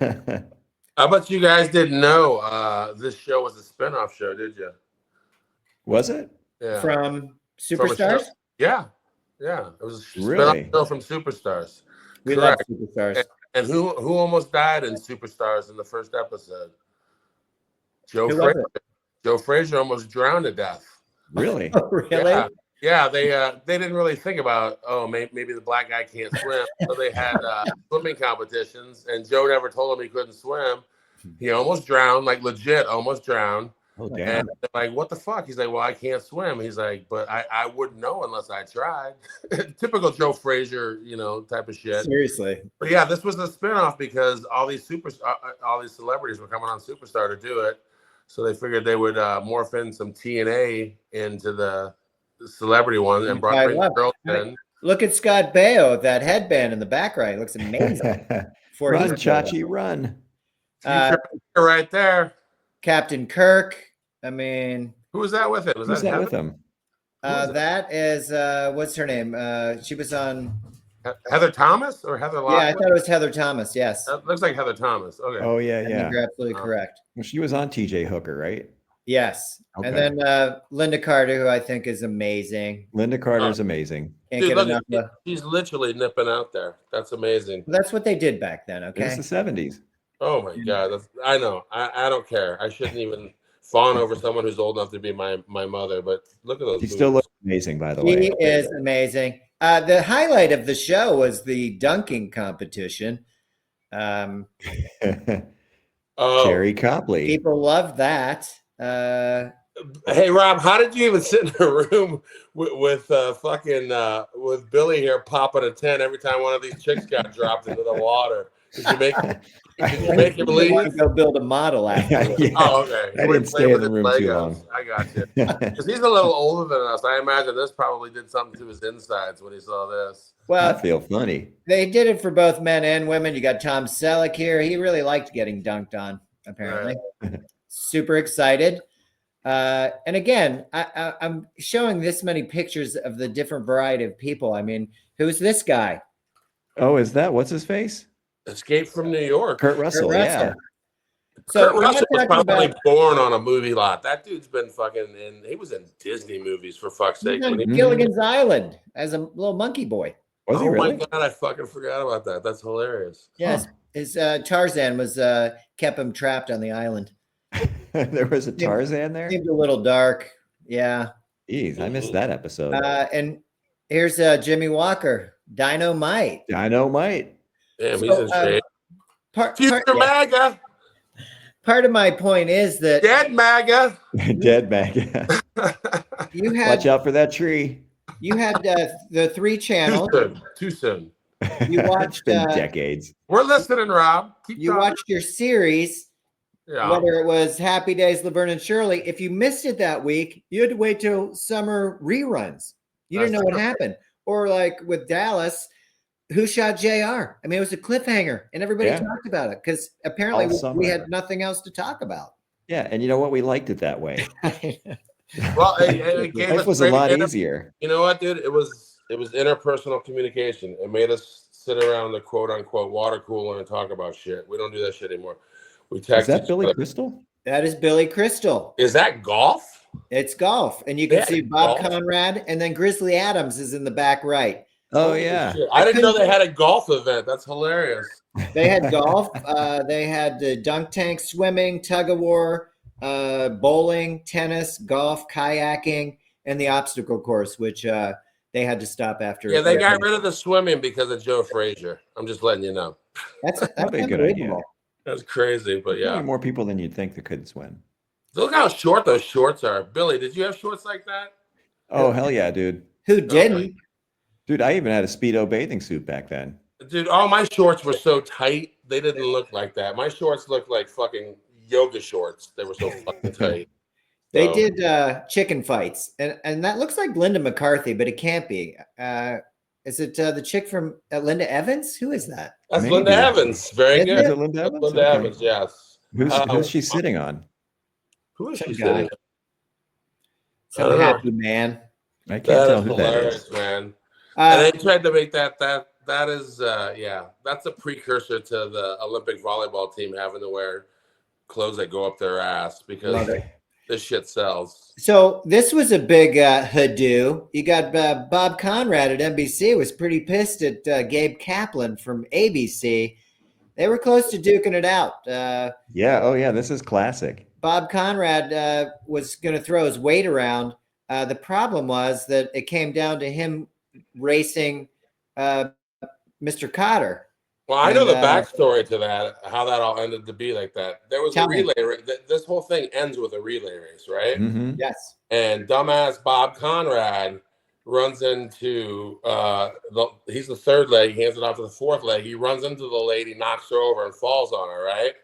I bet you guys didn't know this show was a spinoff show, did you? Was it? Yeah. From Superstars? Yeah. It was a spinoff show from Superstars. We love Superstars. And who almost died in Superstars in the first episode? Joe Frazier. Joe Frazier almost drowned to death. Really? Oh, really? Yeah, they didn't really think about, maybe the black guy can't swim. So they had swimming competitions, and Joe never told him he couldn't swim. He almost drowned, like legit almost drowned. Oh, damn. And they're like, what the fuck? He's like, well, I can't swim. He's like, but I wouldn't know unless I tried. Typical Joe Frazier, type of shit. Seriously. But yeah, this was a spinoff because all these celebrities were coming on Superstar to do it. So they figured they would morph in some TNA into the celebrity one and bring girls in. Look at Scott Baio, that headband in the back right. It looks amazing. Run, Chachi, run. Right there. Captain Kirk. I mean, who was that with him? Who's that with him? That is what's her name? She was on Heather Thomas or Heather Lockwood? Yeah, I thought it was Heather Thomas. Yes. That looks like Heather Thomas. Okay. Oh yeah. You're absolutely correct. Well, she was on TJ Hooker, right? Yes. Okay. And then Linda Carter, who I think is amazing. Linda Carter's amazing. She's literally nipping out there. That's amazing. Well, that's what they did back then. Okay. It's the 70s. Oh my God. I know. I don't care. I shouldn't even fawn over someone who's old enough to be my mother, but look at those. She still looks amazing, by the way. She is amazing. The highlight of the show was the dunking competition. Jerry Copley. People love that. Hey Rob, how did you even sit in a room with Billy here popping a 10 every time one of these chicks got dropped into the water? Did you make him leave? Want to go build a model after. Yeah. Oh, okay. I didn't stay in the room too long. I got you. Because he's a little older than us. I imagine this probably did something to his insides when he saw this. Well, I feel funny. They did it for both men and women. You got Tom Selleck here. He really liked getting dunked on, apparently. Right. Super excited. And again, I'm showing this many pictures of the different variety of people. I mean, who's this guy? Oh, is that what's his face? Escape from New York. Kurt Russell, yeah. So Kurt Russell was probably born on a movie lot. That dude's been he was in Disney movies for fuck's sake. Gilligan's Island as a little monkey boy. Was he really? Oh my God, I fucking forgot about that. That's hilarious. Yes, his Tarzan was kept him trapped on the island. There was a Tarzan there? Seemed a little dark. Yeah. Jeez, I missed that episode. And here's Jimmy Walker, Dynamite. Damn, he's in shape. Future MAGA. Part of my point is that dead MAGA. Dead MAGA. Watch out for that tree. You had the 3 channels. Too soon. You watched decades. We're listening, Rob. Watched your series. Yeah. Whether it was Happy Days, Laverne and Shirley. If you missed it that week, you had to wait till summer reruns. You didn't know what happened. Or like with Dallas, who shot JR? I mean, it was a cliffhanger and everybody talked about it because apparently we had nothing else to talk about. Yeah, and you know what? We liked it that way. Well, it gave Life us was a lot easier. You know what, dude? It was interpersonal communication. It made us sit around the quote unquote water cooler and talk about shit. We don't do that shit anymore. We Is text that each Billy other. Crystal? That is Billy Crystal. Is that golf? It's golf, and you can Yeah, see Bob golf. Conrad, and then Grizzly Adams is in the back right. Oh Holy yeah. shit. I didn't know they had a golf event. That's hilarious. They had golf. They had the dunk tank, swimming, tug of war, bowling, tennis, golf, kayaking, and the obstacle course, which they had to stop after. Yeah, they got rid of the swimming because of Joe Frazier. I'm just letting you know. That's Probably a good idea. That's crazy, but yeah. Probably more people than you'd think that could swim. Look how short those shorts are. Billy, did you have shorts like that? Oh, hell yeah, dude. Who didn't? Dude, I even had a Speedo bathing suit back then. Dude, all my shorts were so tight, they didn't look like that. My shorts looked like fucking yoga shorts. They were so fucking tight. They did chicken fights, and that looks like Linda McCarthy, but it can't be. Is it the chick from Linda Evans? Who is that? That's Maybe. Linda Evans. Very Is good. Is it Linda Evans? Linda Okay. Evans, yes. Who's she sitting on? Who is Some she guy. sitting? Some happy man. I can't That tell is who that hilarious, is. man. And they tried to make that is that's a precursor to the Olympic volleyball team having to wear clothes that go up their ass because this shit sells. So this was a big hoodoo. You got Bob Conrad at NBC was pretty pissed at Gabe Kaplan from ABC. They were close to duking it out. Yeah. Oh yeah. This is classic. Bob Conrad was going to throw his weight around. The problem was that it came down to him racing Mr. Cotter. Well, I know the backstory to that, how that all ended to be like that. There was a relay race. This whole thing ends with a relay race, right? Mm-hmm. Yes. And dumbass Bob Conrad runs into he's the third leg. He hands it off to the fourth leg. He runs into the lady, knocks her over, and falls on her, right?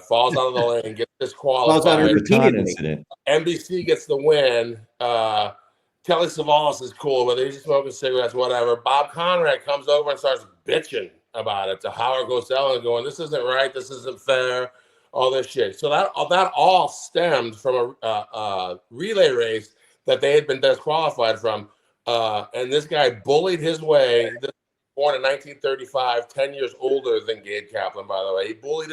Falls out of the lane, gets disqualified. Falls on her repeatedly. NBC gets the win. Telly Savalas is cool, but he's smoking cigarettes, whatever. Bob Conrad comes over and starts bitching about it to Howard Cosell and going, "This isn't right. This isn't fair." All this shit. So that all stemmed from a relay race that they had been disqualified from. And this guy bullied his way. Born in 1935, 10 years older than Gabe Kaplan, by the way. He bullied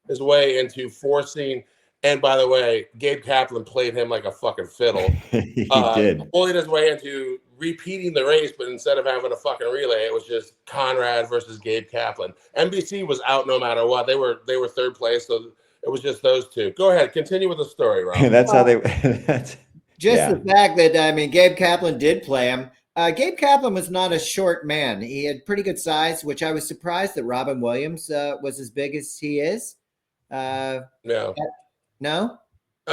his way into forcing. And by the way, Gabe Kaplan played him like a fucking fiddle. He did. Bullied his way into repeating the race, but instead of having a fucking relay, it was just Conrad versus Gabe Kaplan. NBC was out no matter what. They were third place, so it was just those two. Go ahead, continue with the story, Rob. That's how they. The fact that Gabe Kaplan did play him. Gabe Kaplan was not a short man. He had pretty good size, which I was surprised that Robin Williams was as big as he is. No.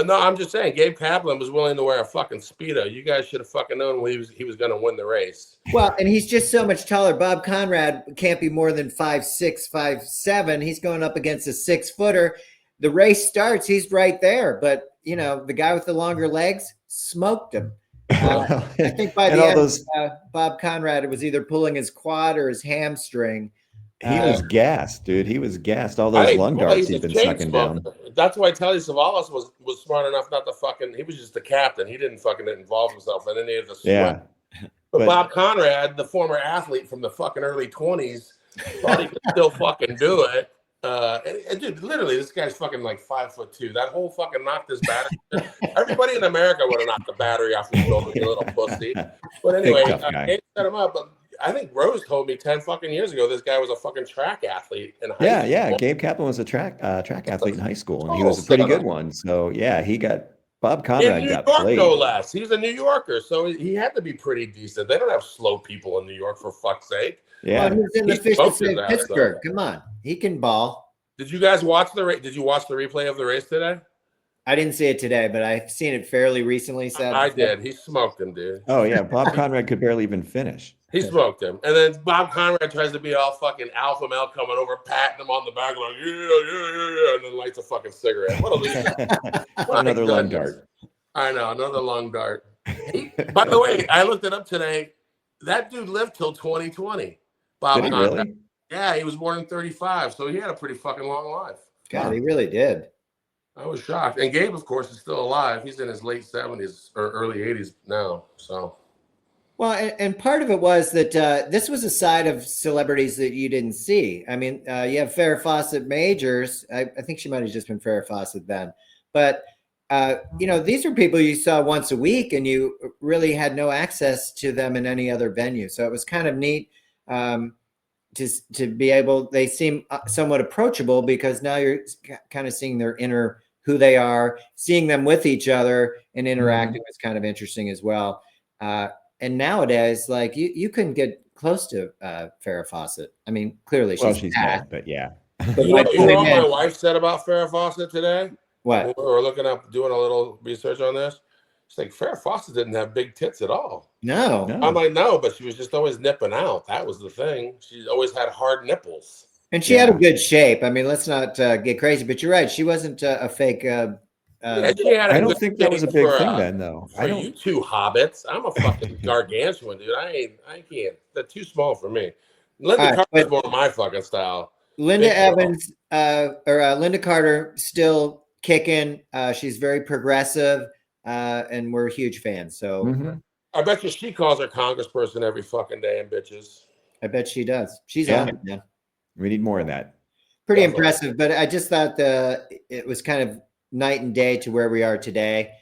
No, I'm just saying Gabe Kaplan was willing to wear a fucking Speedo. You guys should have fucking known he was going to win the race. Well, and he's just so much taller. Bob Conrad can't be more than 5'6", 5'7". He's going up against a 6-footer. The race starts, he's right there. But, the guy with the longer legs smoked him. I think by the end, Bob Conrad was either pulling his quad or his hamstring. He was gassed, dude. He was gassed. All those lung darts he'd been sucking down. That's why Telly Savalas was smart enough not to fucking. He was just the captain. He didn't fucking involve himself in any of the sweat. Yeah. But Bob Conrad, the former athlete from the fucking early 20s, thought he could still fucking do it. And dude, literally, this guy's fucking like 5'2". That whole fucking knocked his battery. Everybody in America would have knocked the battery off his shoulder, you little pussy. But anyway, Gabe set him up. But I think Rose told me 10 fucking years ago this guy was a fucking track athlete in high school. Yeah. Gabe Kaplan was a track athlete in high school, and he was a pretty good one. So yeah, he got Bob Conrad got played. No less. He's a New Yorker, so he had to be pretty decent. They don't have slow people in New York, for fuck's sake. Yeah, well, he's in the fish to save Pittsburgh. Come on, he can ball. Did you guys watch the race? Did you watch the replay of the race today? I didn't see it today, but I've seen it fairly recently. I did. He smoked him, dude. Oh yeah, Bob Conrad could barely even finish. He smoked him. And then Bob Conrad tries to be all fucking alpha male coming over, patting him on the back, like, yeah, and then lights a fucking cigarette. What a loser. Another lung dart. I know, another lung dart. By the way, I looked it up today. That dude lived till 2020. Bob Conrad. Really? Yeah, he was born in 35, so he had a pretty fucking long life. God, he really did. I was shocked. And Gabe, of course, is still alive. He's in his late 70s or early 80s now. So, well, and part of it was that this was a side of celebrities that you didn't see. I mean, you have Farrah Fawcett Majors. I think she might have just been Farrah Fawcett then, but these are people you saw once a week, and you really had no access to them in any other venue. So it was kind of neat to be able. They seem somewhat approachable because now you're kind of seeing their inner who they are, seeing them with each other and interacting was kind of interesting as well. And nowadays, like you couldn't get close to Farrah Fawcett. I mean, clearly she's dead, but yeah. You know what my wife said about Farrah Fawcett today? What? We were looking up, doing a little research on this. She's like, Farrah Fawcett didn't have big tits at all. No. I'm like, no, but she was just always nipping out. That was the thing. She always had hard nipples. And she had a good shape. I mean, let's not get crazy, but you're right. She wasn't a fake. I don't think that was a big thing then, though. For you two hobbits, I'm a fucking gargantuan, dude. I can't. They're too small for me. Linda Carter's more my fucking style. Linda Evans or Linda Carter still kicking. She's very progressive, and we're huge fans. So I bet you she calls her congressperson every fucking day and bitches. I bet she does. She's on it, man. We need more of that. Pretty impressive, but I just thought it was kind of night and day to where we are today.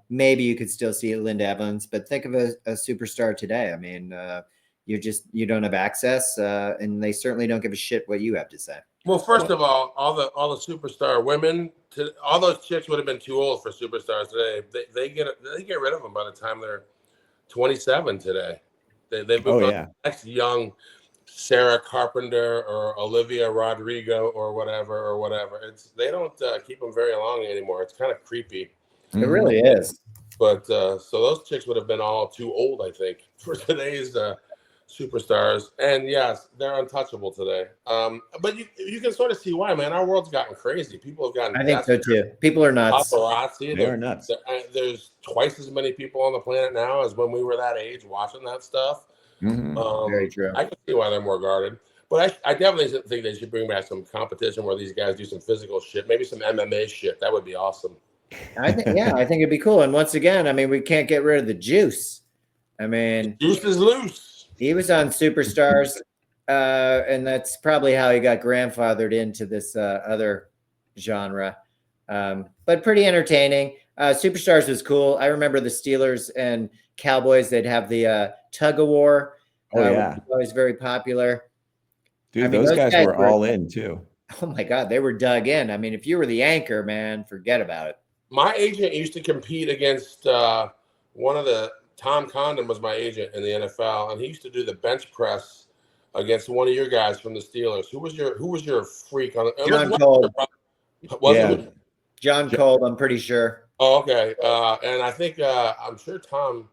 Maybe you could still see Linda Evans, but think of a superstar today. I mean, you don't have access, and they certainly don't give a shit what you have to say. Well, first of all the superstar women, all those chicks would have been too old for superstars today. They get rid of them by the time they're 27 today. They move on to the next young Sarah Carpenter or Olivia Rodrigo or whatever. They don't keep them very long anymore. It's kind of creepy. It really is. But so those chicks would have been all too old, I think, for today's superstars. And yes, they're untouchable today. But you can sort of see why, man. Our world's gotten crazy. People have gotten. I think so too. People are nuts. Paparazzi. They're nuts. There's twice as many people on the planet now as when we were that age watching that stuff. Very true. I can see why they're more guarded, but I definitely think they should bring back some competition where these guys do some physical shit, maybe some MMA shit. That would be awesome. I think it'd be cool. And once again, I mean, we can't get rid of the Juice. I mean, the Juice is loose. He was on Superstars, and that's probably how he got grandfathered into this other genre. But pretty entertaining. Superstars was cool. I remember the Steelers and Cowboys. They'd have the tug of war. Always very popular. Dude, those guys were all in too. Oh my God, they were dug in. I mean, if you were the anchor, man, forget about it. My agent used to compete against Tom Condon was my agent in the NFL, and he used to do the bench press against one of your guys from the Steelers. Who was your freak on it? John Cole. John Cole, I'm pretty sure. Oh, okay. And I think I'm sure Tom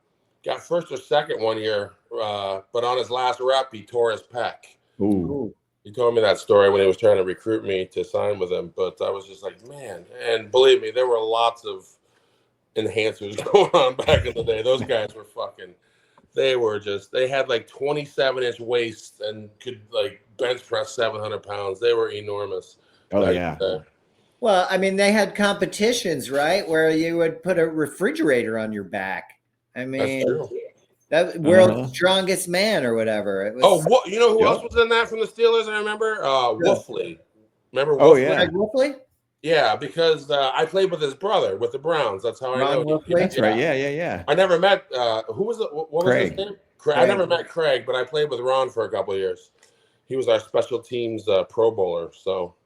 got first or second one year, but on his last rep, he tore his pec. Ooh. He told me that story when he was trying to recruit me to sign with him, but I was just like, man. And believe me, there were lots of enhancers going on back in the day. Those guys were they had like 27-inch waists and could like bench press 700 pounds. They were enormous. Well, I mean, they had competitions, right? Where you would put a refrigerator on your back. I mean, that world's strongest man or whatever. It was, you know who else was in that from the Steelers? I remember Wolfley. Remember Wolfley? Greg Wolfley? Yeah, because I played with his brother with the Browns. That's how I know. Wolfley? That's right. Yeah. I never met. Who was it? What was his name? Craig. I never met Craig, but I played with Ron for a couple of years. He was our special teams Pro Bowler. So.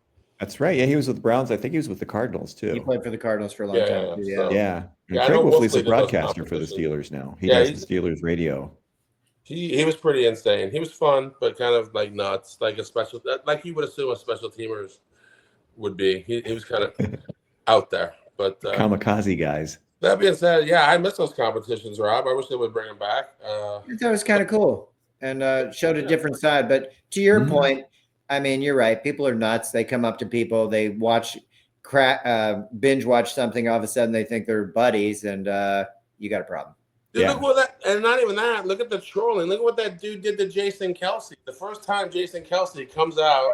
That's right. Yeah, he was with the Browns. I think he was with the Cardinals too. He played for the Cardinals for a long time. Yeah. Craig Wolfley's a broadcaster for the Steelers now. He does the Steelers radio. He was pretty insane. He was fun, but kind of like nuts, like you would assume a special teamers would be. He was kind of out there, but kamikaze guys. That being said, I miss those competitions, Rob. I wish they would bring them back. I thought it was kind of cool and showed a different side. But to your point, I mean, you're right. People are nuts. They come up to people. They watch, binge watch something. All of a sudden, they think they're buddies, and you got a problem. Dude, look what that, and not even that. Look at the trolling. Look at what that dude did to Jason Kelce. The first time Jason Kelce comes out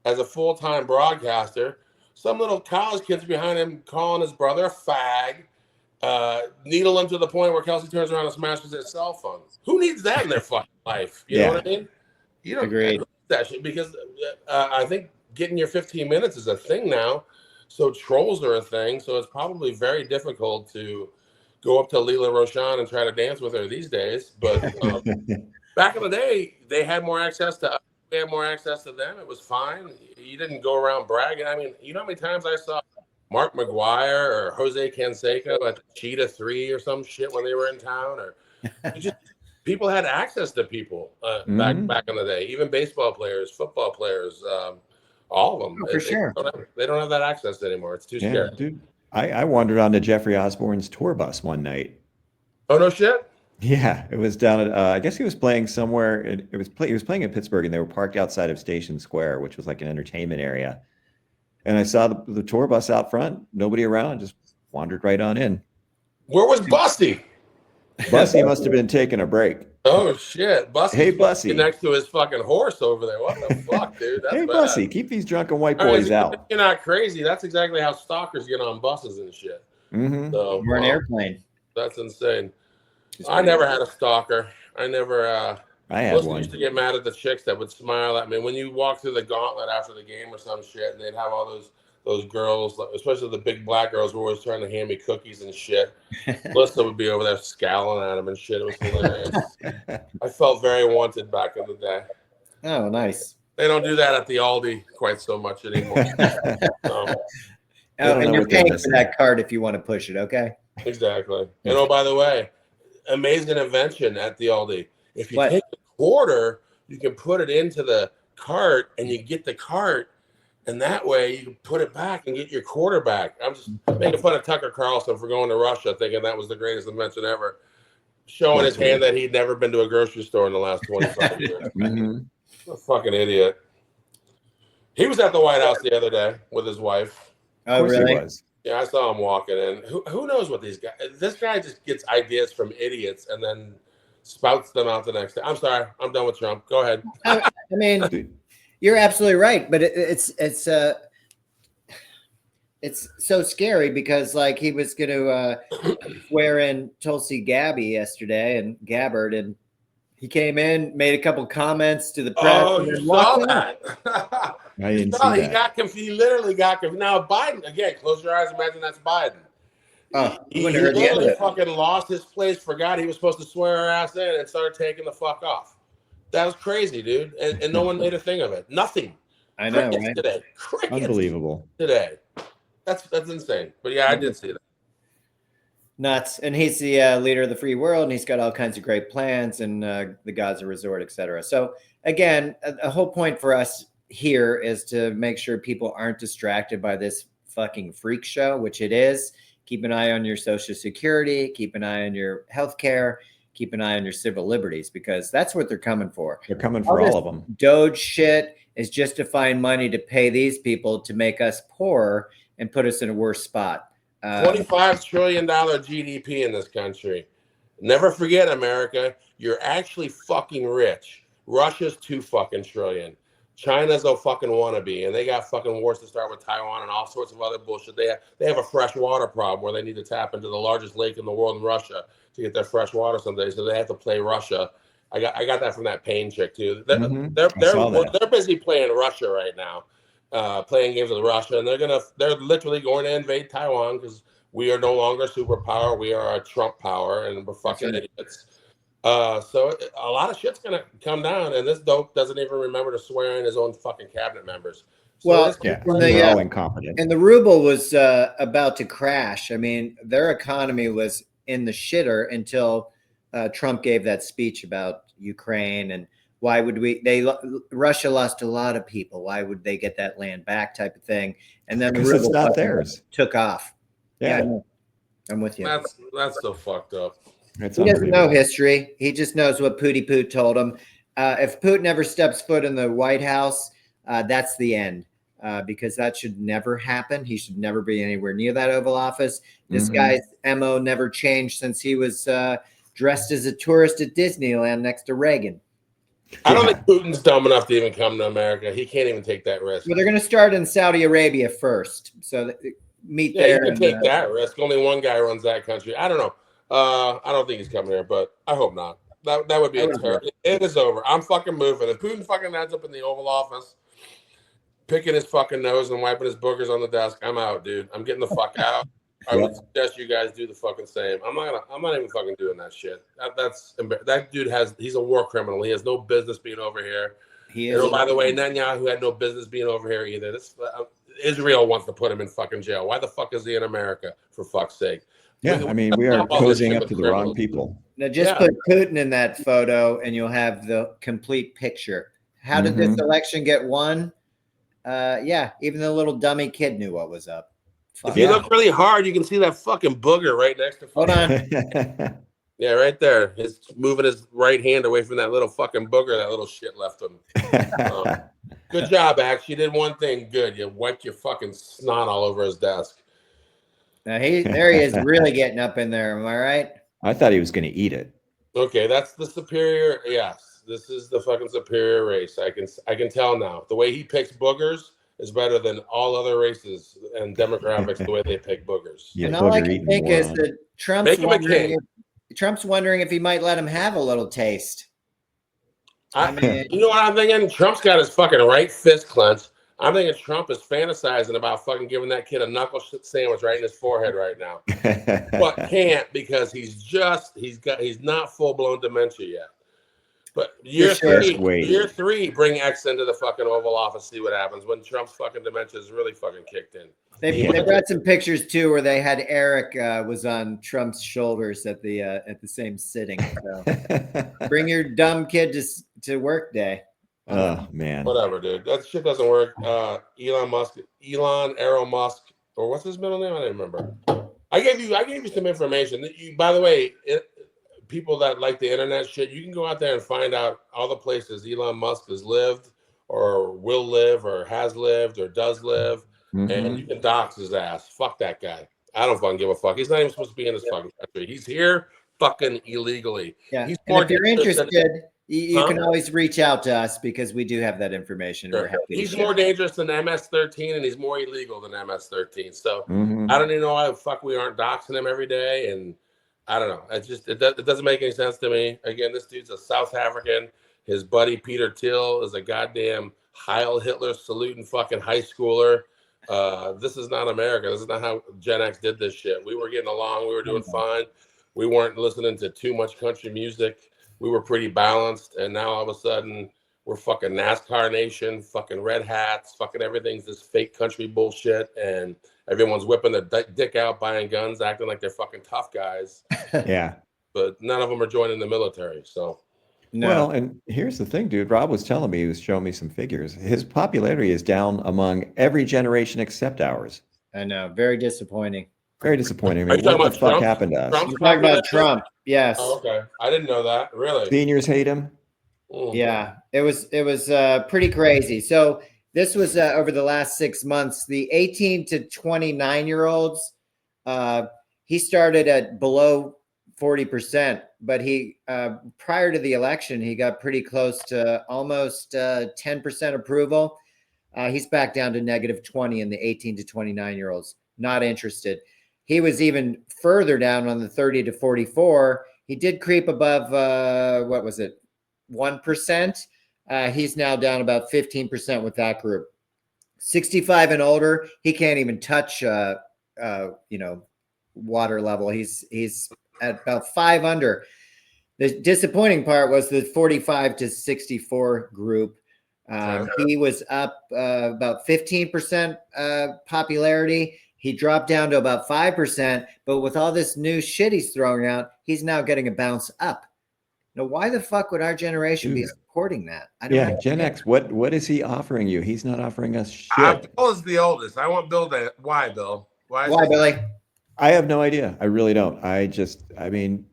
as a full-time broadcaster, some little college kids behind him calling his brother a fag, needle him to the point where Kelsey turns around and smashes his cell phone. Who needs that in their fucking life? You know what I mean? You don't agree that shit because I think getting your 15 minutes is a thing now. So trolls are a thing. So it's probably very difficult to go up to Leela Roshan and try to dance with her these days. But back in the day, they had more access to us. We had more access to them. It was fine. You didn't go around bragging. I mean, you know how many times I saw Mark McGuire or Jose Canseco at Cheetah 3 or some shit when they were in town? Or people had access to people back in the day. Even baseball players, football players, all of them. For sure. They don't have that access anymore. It's too scary. Dude, I wandered onto Jeffrey Osborne's tour bus one night. Oh, no shit? Yeah, it was down at, I guess he was playing somewhere. He was playing in Pittsburgh, and they were parked outside of Station Square, which was like an entertainment area. And I saw the tour bus out front, nobody around, just wandered right on in. Where was Busty? Busty must have been taking a break. Oh shit, Bussy! Hey, Bussy, next to his fucking horse over there. What the fuck, dude? That's hey, bad. Bussy, keep these drunken white boys out. You're not crazy. That's exactly how stalkers get on buses and shit. So, or an airplane. That's insane. I never had a stalker. I never. I had one. Used to get mad at the chicks that would smile at me when you walk through the gauntlet after the game or some shit, and they'd have all those girls, especially the big black girls, who were always trying to hand me cookies and shit. Melissa would be over there scowling at them and shit. It was hilarious. I felt very wanted back in the day. Oh, nice. They don't do that at the Aldi quite so much anymore. And you're paying for that card if you want to push it, okay? Exactly. And oh, by the way, amazing invention at the Aldi. If you take a quarter, you can put it into the cart and you get the cart. And that way you can put it back and get your quarter back. I'm just making fun of Tucker Carlson for going to Russia, thinking that was the greatest invention ever. Showing his hand that he'd never been to a grocery store in the last 25 years. A fucking idiot. He was at the White House the other day with his wife. Oh, really? He was. Yeah, I saw him walking in. Who knows what these guys... This guy just gets ideas from idiots and then spouts them out the next day. I'm sorry. I'm done with Trump. Go ahead. I mean... You're absolutely right, but it's so scary because like he was going to swear in Tulsi Gabbard, and he came in, made a couple comments to the press. Oh, you saw that? I didn't see that. He got confused. He literally got confused. Now Biden again. Close your eyes. Imagine that's Biden. He literally fucking lost his place. Forgot he was supposed to swear her ass in, and started taking the fuck off. That was crazy, dude. And no one made a thing of it. Nothing. I know, Crickets right? Today. Crickets Unbelievable. today. That's insane. But yeah, I did see that. Nuts. And he's the leader of the free world, and he's got all kinds of great plans and the Gaza resort, etc. So again, a whole point for us here is to make sure people aren't distracted by this fucking freak show, which it is. Keep an eye on your Social Security. Keep an eye on your health care. Keep an eye on your civil liberties, because that's what they're coming for. They're coming for all of them. Doge shit is just to find money to pay these people to make us poorer and put us in a worse spot. $25 trillion GDP in this country. Never forget, America, you're actually fucking rich. Russia's $2 fucking trillion. China's a fucking wannabe, and they got fucking wars to start with Taiwan and all sorts of other bullshit. They have a fresh water problem where they need to tap into the largest lake in the world in Russia to get their fresh water someday. So they have to play Russia. I got that from that Payne chick too. They're busy playing Russia right now, playing games with Russia, and they're literally going to invade Taiwan because we are no longer a superpower. We are a Trump power, and we're fucking idiots. So a lot of shit's gonna come down, and this dope doesn't even remember to swear in his own fucking cabinet members. So they're all incompetent. And the ruble was about to crash. I mean, their economy was in the shitter until Trump gave that speech about Ukraine and why would Russia lost a lot of people. Why would they get that land back type of thing? And then the ruble it's not theirs. Took off. Yeah, I'm with you. That's so fucked up. He doesn't know history. He just knows what Pooty Poot told him. If Putin ever steps foot in the White House, that's the end. Because that should never happen. He should never be anywhere near that Oval Office. This guy's MO never changed since he was dressed as a tourist at Disneyland next to Reagan. I don't think Putin's dumb enough to even come to America. He can't even take that risk. Well, they're going to start in Saudi Arabia first, so meet there. Yeah, you can take that risk. Only one guy runs that country. I don't know. I don't think he's coming here, but I hope not. That would be a terrible. It is over. I'm fucking moving. If Putin fucking ends up in the Oval Office, picking his fucking nose and wiping his boogers on the desk, I'm out, dude. I'm getting the fuck out. I would suggest you guys do the fucking same. I'm not even fucking doing that shit. That dude he's a war criminal. He has no business being over here. He is. By the way, Netanyahu had no business being over here either. Israel wants to put him in fucking jail. Why the fuck is he in America, for fuck's sake? Yeah, I mean, we are cozying up to the wrong people. Now, just put Putin in that photo and you'll have the complete picture. How did this election get won? Even the little dummy kid knew what was up. If you look really hard, you can see that fucking booger right next to. Hold on. Yeah, right there. He's moving his right hand away from that little fucking booger that little shit left him. Good job, Axe. You did one thing good. You wiped your fucking snot all over his desk. Now there he is, really getting up in there. Am I right? I thought he was going to eat it. Okay, that's the superior. Yes, this is the fucking superior race. I can tell now. The way he picks boogers is better than all other races and demographics. The way they pick boogers. Yeah, and all I can think is that Trump's wondering if he might let him have a little taste. I mean, you know what I'm thinking? Trump's got his fucking right fist clenched. I'm thinking Trump is fantasizing about fucking giving that kid a knuckle sandwich right in his forehead right now, but can't because he's not full blown dementia yet. But year three, bring X into the fucking Oval Office, see what happens when Trump's fucking dementia is really fucking kicked in. They brought some pictures too where they had Eric was on Trump's shoulders at the same sitting. So bring your dumb kid to work day. Oh man, whatever, dude. That shit doesn't work. Elon Musk, or what's his middle name? I don't remember. I gave you some information. By the way, people that like the internet shit, you can go out there and find out all the places Elon Musk has lived, or will live, or has lived, or does live, and you can dox his ass. Fuck that guy. I don't fucking give a fuck. He's not even supposed to be in this fucking country. He's here fucking illegally. Yeah. And if you're interested, you can always reach out to us because we do have that information. Sure. He's more dangerous than MS-13 and he's more illegal than MS-13. So I don't even know why the fuck we aren't doxing him every day. And I don't know. It doesn't make any sense to me. Again, this dude's a South African. His buddy Peter Thiel is a goddamn Heil Hitler saluting fucking high schooler. This is not America. This is not how Gen X did this shit. We were getting along. We were doing fine. We weren't listening to too much country music. We were pretty balanced. And now all of a sudden we're fucking NASCAR nation, fucking red hats, fucking everything's this fake country bullshit. And everyone's whipping their dick out, buying guns, acting like they're fucking tough guys. Yeah. But none of them are joining the military. So. No. Well, and here's the thing, dude. Rob was telling me, he was showing me some figures. His popularity is down among every generation except ours. I know. Very disappointing. Very disappointing. I mean, what the fuck happened to us? You're talking about Trump. Yes. Oh, okay. I didn't know that. Really? Seniors hate him. Yeah. It was pretty crazy. So this was over the last 6 months. The 18 to 29-year-olds, he started at below 40%, but he prior to the election, he got pretty close to almost 10% approval. He's back down to negative 20 in the 18 to 29-year-olds. Not interested. He was even further down on the 30 to 44. He did creep above, 1%. He's now down about 15% with that group. 65 and older, he can't even touch, water level. He's at about 5 under. The disappointing part was the 45 to 64 group. He was up about 15% popularity. He dropped down to about 5%, but with all this new shit he's throwing out, he's now getting a bounce up. Now, why the fuck would our generation be supporting that? I don't know. Gen X, what is he offering you? He's not offering us shit. Bill is the oldest. I want Bill to. Why, Bill? Why Billy? I have no idea. I really don't. I mean,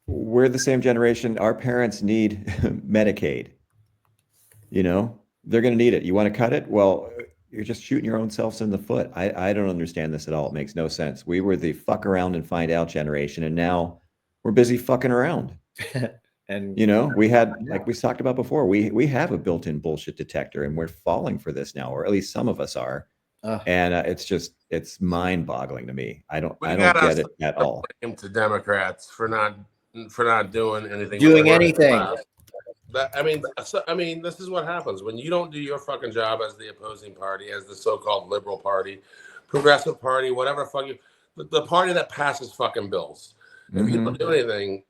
we're the same generation. Our parents need Medicaid. You know, they're going to need it. You want to cut it? Well, you're just shooting your own selves in the foot. I don't understand this at all. It makes no sense. We were the fuck around and find out generation, and now we're busy fucking around. And we had, like we talked about before, we have a built-in bullshit detector, and we're falling for this now, or at least some of us are. And it's mind-boggling to me. I don't get it at all. To Democrats for not doing anything. Doing anything. I mean, this is what happens when you don't do your fucking job as the opposing party, as the so-called liberal party, progressive party, whatever fuck you, the party that passes fucking bills. If you don't do anything,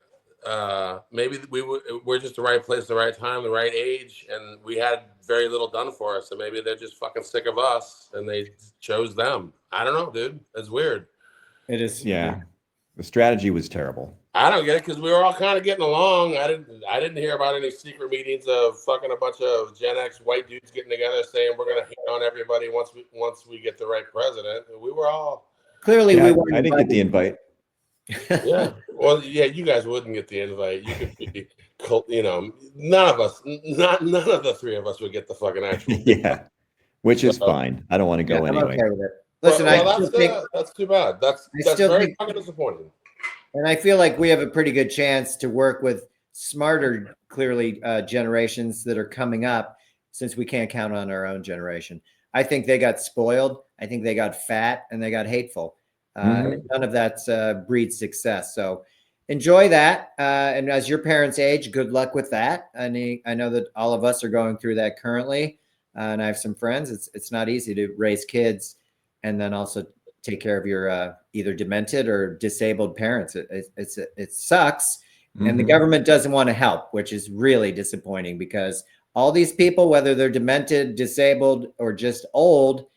maybe we're just the right place, the right time, the right age, and we had very little done for us. So maybe they're just fucking sick of us, and they chose them. I don't know, dude. It's weird. It is. Yeah, the strategy was terrible. I don't get it because we were all kind of getting along. I didn't hear about any secret meetings of fucking a bunch of Gen X white dudes getting together saying we're gonna hate on everybody once we get the right president. We were all clearly we weren't. I didn't get the invite. Yeah, well, yeah, you guys wouldn't get the invite. You could be, none of us, none of the three of us would get the fucking actual. Yeah, which is fine. I don't want to go anyway. I'm okay with it. Listen, that's too bad. That's very fucking disappointing. And I feel like we have a pretty good chance to work with smarter, clearly, generations that are coming up, since we can't count on our own generation. I think they got spoiled. I think they got fat and they got hateful. None of that breeds success. So enjoy that. And as your parents age, good luck with that. I know that all of us are going through that currently. And I have some friends. It's not easy to raise kids and then also take care of your either demented or disabled parents. It sucks. And the government doesn't want to help, which is really disappointing because all these people, whether they're demented, disabled, or just old,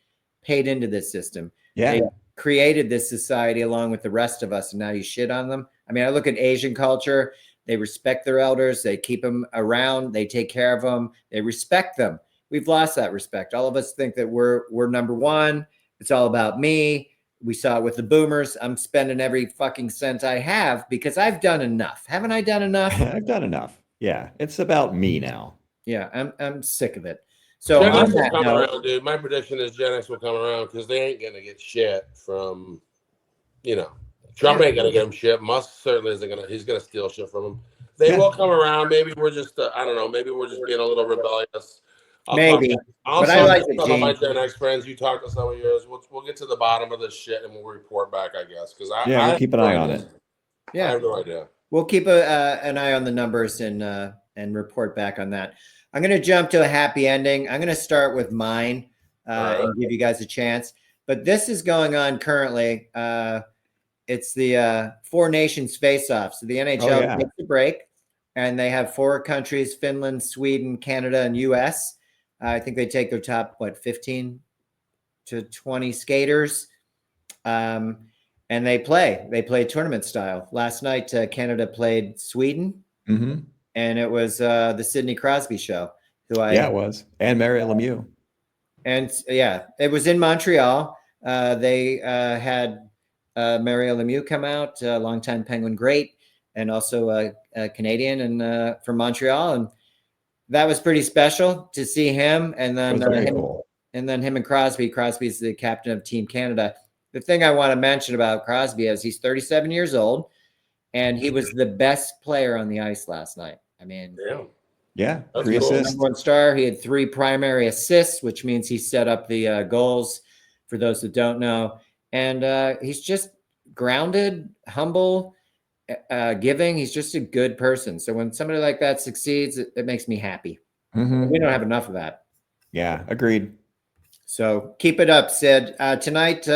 paid into this system. Yeah. They created this society along with the rest of us, and now you shit on them. I mean, I look at Asian culture. They respect their elders. They keep them around. They take care of them. They respect them. We've lost that respect. All of us think that we're number one. It's all about me. We saw it with the boomers. I'm spending every fucking cent I have because I've done enough. Haven't I done enough? I've done enough. Yeah. It's about me now. Yeah. I'm sick of it. So Gen X will come around, dude. My prediction is Gen X will come around because they ain't going to get shit from, Trump ain't going to get them shit. Musk certainly isn't going to. He's going to steal shit from them. They will come around. Maybe we're just, I don't know. Maybe we're just being a little rebellious. I'll talk to some of my Gen X friends. You talk to some of yours. We'll get to the bottom of this shit and we'll report back, I guess. Because we'll keep an eye on it. Yeah, I have no idea. We'll keep an eye on the numbers and report back on that. I'm going to jump to a happy ending. I'm going to start with mine and give you guys a chance. But this is going on currently. It's the Four Nations face-off. So the NHL takes a break, and they have four countries: Finland, Sweden, Canada, and U.S. I think they take their top, 15 to 20 skaters, and they play tournament style. Last night, Canada played Sweden, and it was the Sidney Crosby show. It was, and Mary Lemieux. And it was in Montreal. They had Mary Lemieux come out, a longtime Penguin great, and also a Canadian and from Montreal, and that was pretty special to see him. And then him and Crosby. Crosby's the captain of Team Canada. The thing I want to mention about Crosby is he's 37 years old, and he was the best player on the ice last night. I mean, yeah, that's 3 assists. Number one star. He had 3 primary assists, which means he set up the goals. For those that don't know, and he's just grounded, humble, giving. He's just a good person. So when somebody like that succeeds, it makes me happy. We don't have enough of that. Yeah, agreed. So keep it up, Sid. Tonight,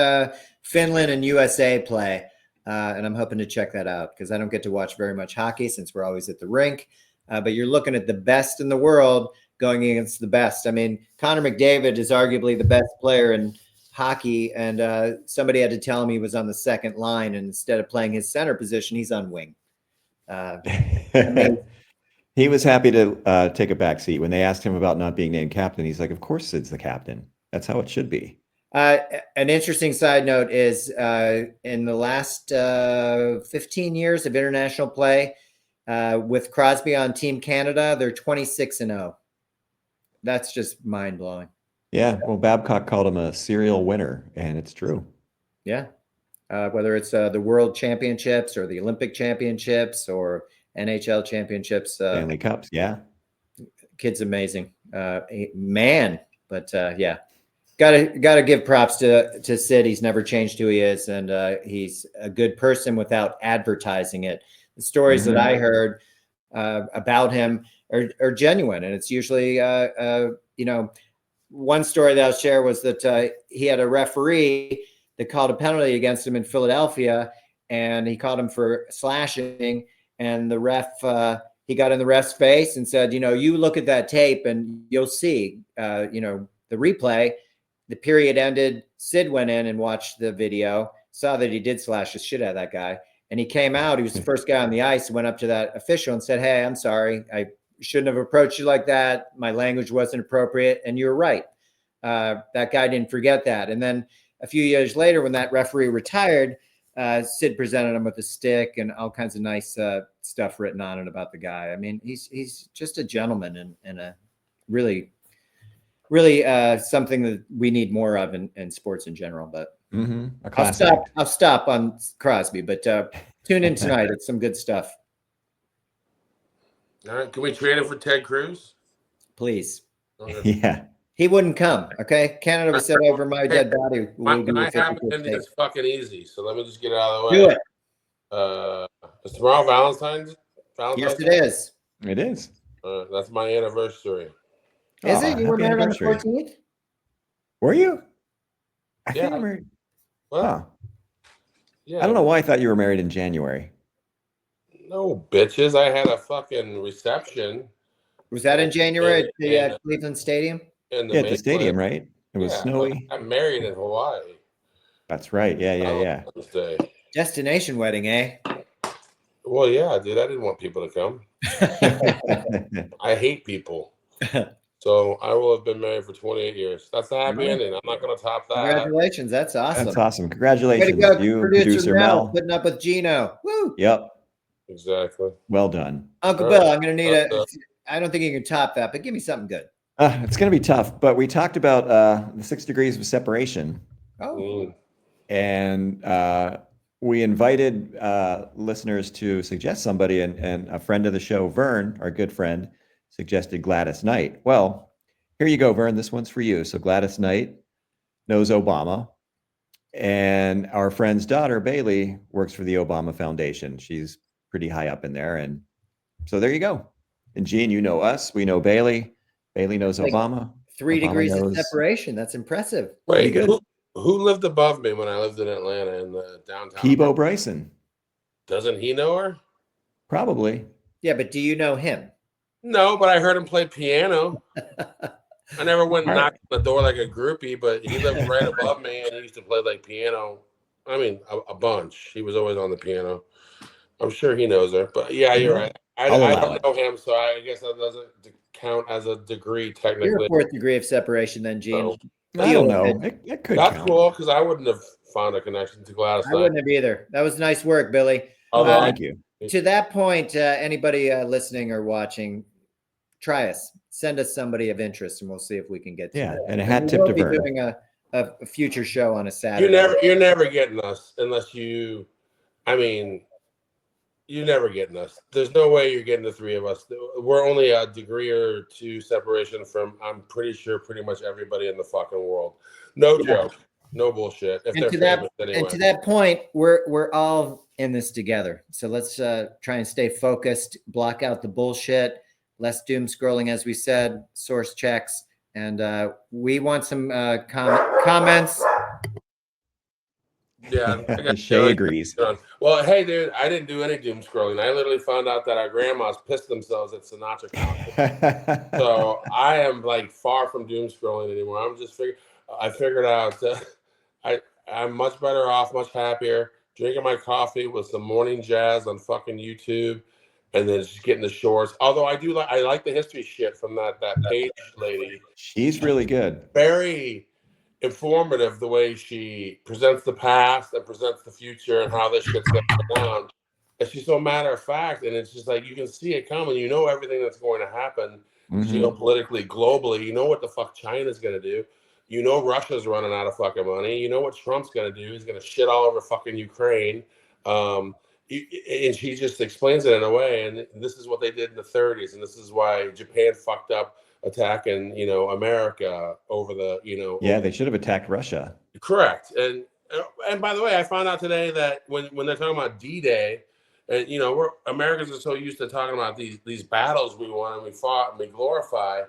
Finland and USA play, and I'm hoping to check that out because I don't get to watch very much hockey since we're always at the rink. But you're looking at the best in the world going against the best. I mean, Connor McDavid is arguably the best player in hockey, and somebody had to tell him he was on the second line, and instead of playing his center position, he's on wing. He was happy to take a back seat when they asked him about not being named captain. He's like, of course Sid's the captain. That's how it should be. An interesting side note is in the last 15 years of international play with Crosby on Team Canada, they're 26-0. That's just mind blowing. Yeah. Well, Babcock called him a serial winner, and it's true. Yeah. Whether it's the World Championships or the Olympic Championships or NHL championships. Stanley Cups, yeah. Kid's amazing, man. But yeah, gotta give props to Sid. He's never changed who he is, and he's a good person without advertising it. The stories that I heard about him are genuine, and it's usually one story that I'll share was that he had a referee that called a penalty against him in Philadelphia, and he called him for slashing, and the ref he got in the ref's face and said, you look at that tape and you'll see, the replay. The period ended. Sid went in and watched the video, saw that he did slash the shit out of that guy. And he came out. He was the first guy on the ice, went up to that official and said, hey, I'm sorry. I shouldn't have approached you like that. My language wasn't appropriate. And you're right. That guy didn't forget that. And then a few years later, when that referee retired, Sid presented him with a stick and all kinds of nice stuff written on it about the guy. I mean, he's just a gentleman and a really something that we need more of in sports in general. But I'll stop on Crosby, but tune in tonight. It's some good stuff. All right, can we trade it for Ted Cruz? Please. Okay. Yeah. He wouldn't come. Okay, Canada was set over my dead body. My happening is fucking easy. So let me just get it out of the way. Do it. Is tomorrow Valentine's? Yes, it is. It is. That's my anniversary. Is it? You were married on the 14th? Were you? I think think you were married. What? Huh. Yeah. I don't know why I thought you were married in January. No, bitches. I had a fucking reception. Was that in January at the Cleveland Stadium? At the stadium, right? It was snowy. I'm married in Hawaii. That's right. Yeah. Destination wedding, eh? Well, yeah, dude. I didn't want people to come. I hate people. So I will have been married for 28 years. That's a happy ending. I'm not going to top that. Congratulations. That's awesome. That's awesome. Congratulations. Way to go, you, producer Mel. Putting up with Gino. Woo! Yep. Exactly. Well done. Uncle Bill, I'm going to need I don't think you can top that, but give me something good. It's going to be tough, but we talked about the 6 degrees of separation. Oh. And we invited listeners to suggest somebody, and a friend of the show, Vern, our good friend, suggested Gladys Knight. Well, here you go, Vern. This one's for you. So Gladys Knight knows Obama, and our friend's daughter, Bailey, works for the Obama Foundation. She's pretty high up in there. And so there you go. And Gene, you know us. We know Bailey. Bailey knows Obama. 3 degrees of separation. That's impressive. Wait, who lived above me when I lived in Atlanta in the downtown? Peebo Bryson. Doesn't he know her? Probably. Yeah, but do you know him? No, but I heard him play piano. I never went and knocked on the door like a groupie, but he lived right above me, and he used to play like piano. I mean, a bunch. He was always on the piano. I'm sure he knows her, but yeah, you're right. I don't know him, so I guess that doesn't count as a degree technically. You're a 4th degree of separation, then, Gene. So, I don't know. It could. That's count. cool because I wouldn't have found a connection to Gladys. I wouldn't have either. That was nice work, Billy. Thank you. To that point, anybody listening or watching, try us. Send us somebody of interest, and we'll see if we can get to that. And a hat tip to Vern. We'll be doing a future show on a Saturday. You're never getting us unless you. I mean, you're never getting us. There's no way you're getting the 3 of us. We're only a degree or 2 separation from, I'm pretty sure, pretty much everybody in the fucking world. No joke. No bullshit. If they're famous anyway. And to that point, we're all in this together. So let's try and stay focused, block out the bullshit, less doom scrolling, as we said, source checks. And we want some comments. Yeah, Shay agrees. Well, hey, dude, I didn't do any doom scrolling. I literally found out that our grandmas pissed themselves at Sinatra concerts. So I am like far from doom scrolling anymore. I figured out I'm much better off, much happier, drinking my coffee with some morning jazz on fucking YouTube, and then just getting the shorts. Although I like the history shit from that Page lady. She's really good. Very informative the way she presents the past and presents the future and how this shit's going to go down. And she's so matter of fact, and it's just like you can see it coming. You know everything that's going to happen geopolitically, globally. You know what the fuck China's going to do. You know Russia's running out of fucking money. You know what Trump's going to do. He's going to shit all over fucking Ukraine. and she just explains it in a way, and this is what they did in the 30s, and this is why Japan fucked up attacking, America over the, Yeah, they should have attacked Russia. Correct. And by the way, I found out today that when they're talking about D-Day, and Americans are so used to talking about these battles we won and we fought and we glorify.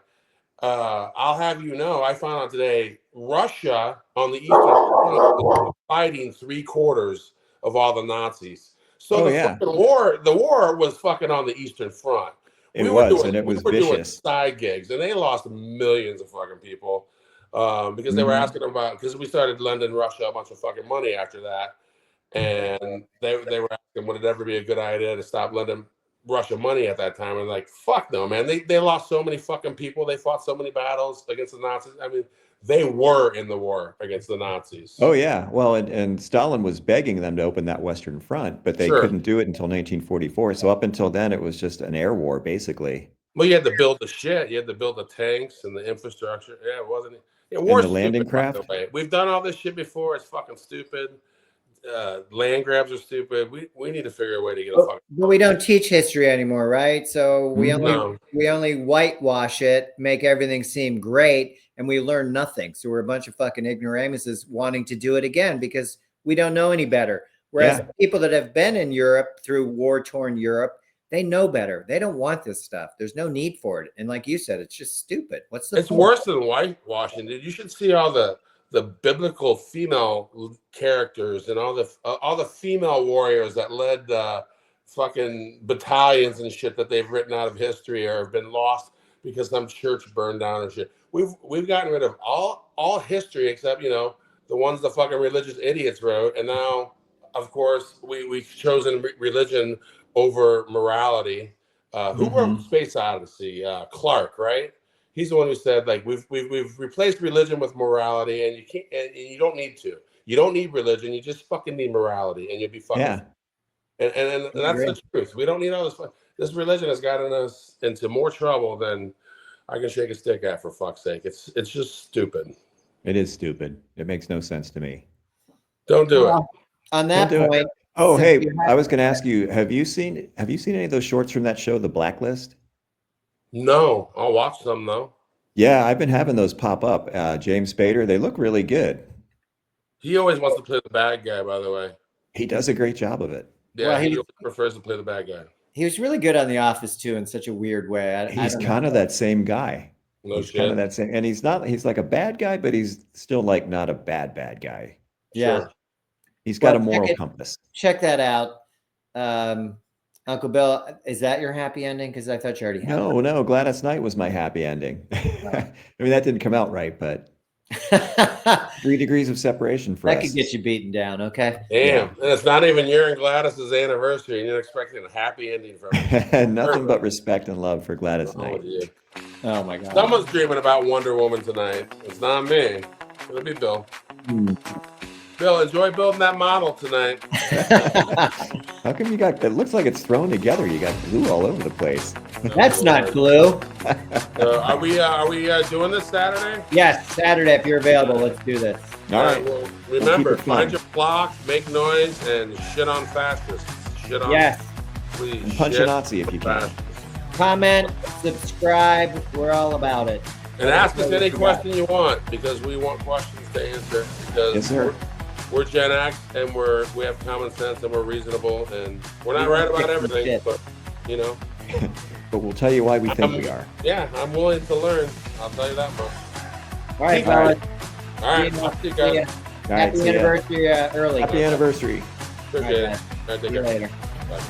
I'll have you know, I found out today Russia on the Eastern Front was fighting 3/4 of all the Nazis. So fucking the war was fucking on the Eastern Front. It was vicious. Doing side gigs, and they lost millions of fucking people because they were asking about, because we started lending Russia a bunch of fucking money after that, and they were asking, would it ever be a good idea to stop lending Russia money at that time? And like, fuck no, man. They lost so many fucking people. They fought so many battles against the Nazis. I mean, they were in the war against the Nazis. Oh yeah. Well, and Stalin was begging them to open that Western Front, but they couldn't do it until 1944. So up until then, it was just an air war, basically. Well, you had to build the shit. You had to build the tanks and the infrastructure. Yeah, it wasn't. And the landing craft. We've done all this shit before. It's fucking stupid. Land grabs are stupid. We need to figure a way to get a fucking. But we don't teach history anymore, right? So we only whitewash it, make everything seem great, and we learn nothing. So we're a bunch of fucking ignoramuses wanting to do it again because we don't know any better. Whereas the people that have been in Europe through war-torn Europe, they know better. They don't want this stuff. There's no need for it. And like you said, it's just stupid. What's the It's point? Worse than whitewashing, dude. You should see all the biblical female characters and all the female warriors that led fucking battalions and shit that they've written out of history or have been lost because some church burned down and shit. We've gotten rid of all history except the ones the fucking religious idiots wrote, and now of course we've chosen religion over morality. Who wrote Space Odyssey? Clark, right? He's the one who said, like, we've replaced religion with morality, and you can't, and you don't need to. You don't need religion. You just fucking need morality, and you'll be fucking. Yeah. And that's the truth. We don't need all this. This religion has gotten us into more trouble than I can shake a stick at. For fuck's sake, it's just stupid. It is stupid. It makes no sense to me. Don't do it. On that point. Oh, hey, I was going to ask you. Have you seen any of those shorts from that show, The Blacklist? No, I'll watch them though. Yeah, I've been having those pop up. James Spader, they look really good. He always wants to play the bad guy, by the way. He does a great job of it. Yeah, well, he prefers to play the bad guy. He was really good on The Office too, in such a weird way. He's kind of that same guy. He's kind of that same, and he's like a bad guy, but he's still like not a bad guy. Yeah, sure. He's got a moral compass. Check that out. Uncle Bill, is that your happy ending? Because I thought you already had it. No, Gladys Knight was my happy ending. I mean, that didn't come out right, but 3 degrees of separation for us. That could get you beaten down, okay? Damn, and it's not even your and Gladys's anniversary, and you're expecting a happy ending from her. Nothing but respect and love for Gladys Knight. Oh my God. Someone's dreaming about Wonder Woman tonight. It's not me. It'll be Bill. Bill, enjoy building that model tonight. How come you got, it looks like it's thrown together. You got glue all over the place. That's not glue. Are we doing this Saturday? Yes, Saturday if you're available. Let's do this. All right. Well, remember, find your block, make noise, and shit on fascists. Shit on. Yes. Please. And punch a Nazi if you can. Comment, subscribe. We're all about it. And ask us any question you want, because we want questions to answer. Because yes, sir. We're Gen X, and we have common sense, and we're reasonable, and we're not right about everything, but but we'll tell you why we think we are. Yeah, I'm willing to learn. I'll tell you that much. All right, fellas. All right, I'll see you guys. Happy anniversary early. Happy anniversary. Appreciate it. See you later. Bye.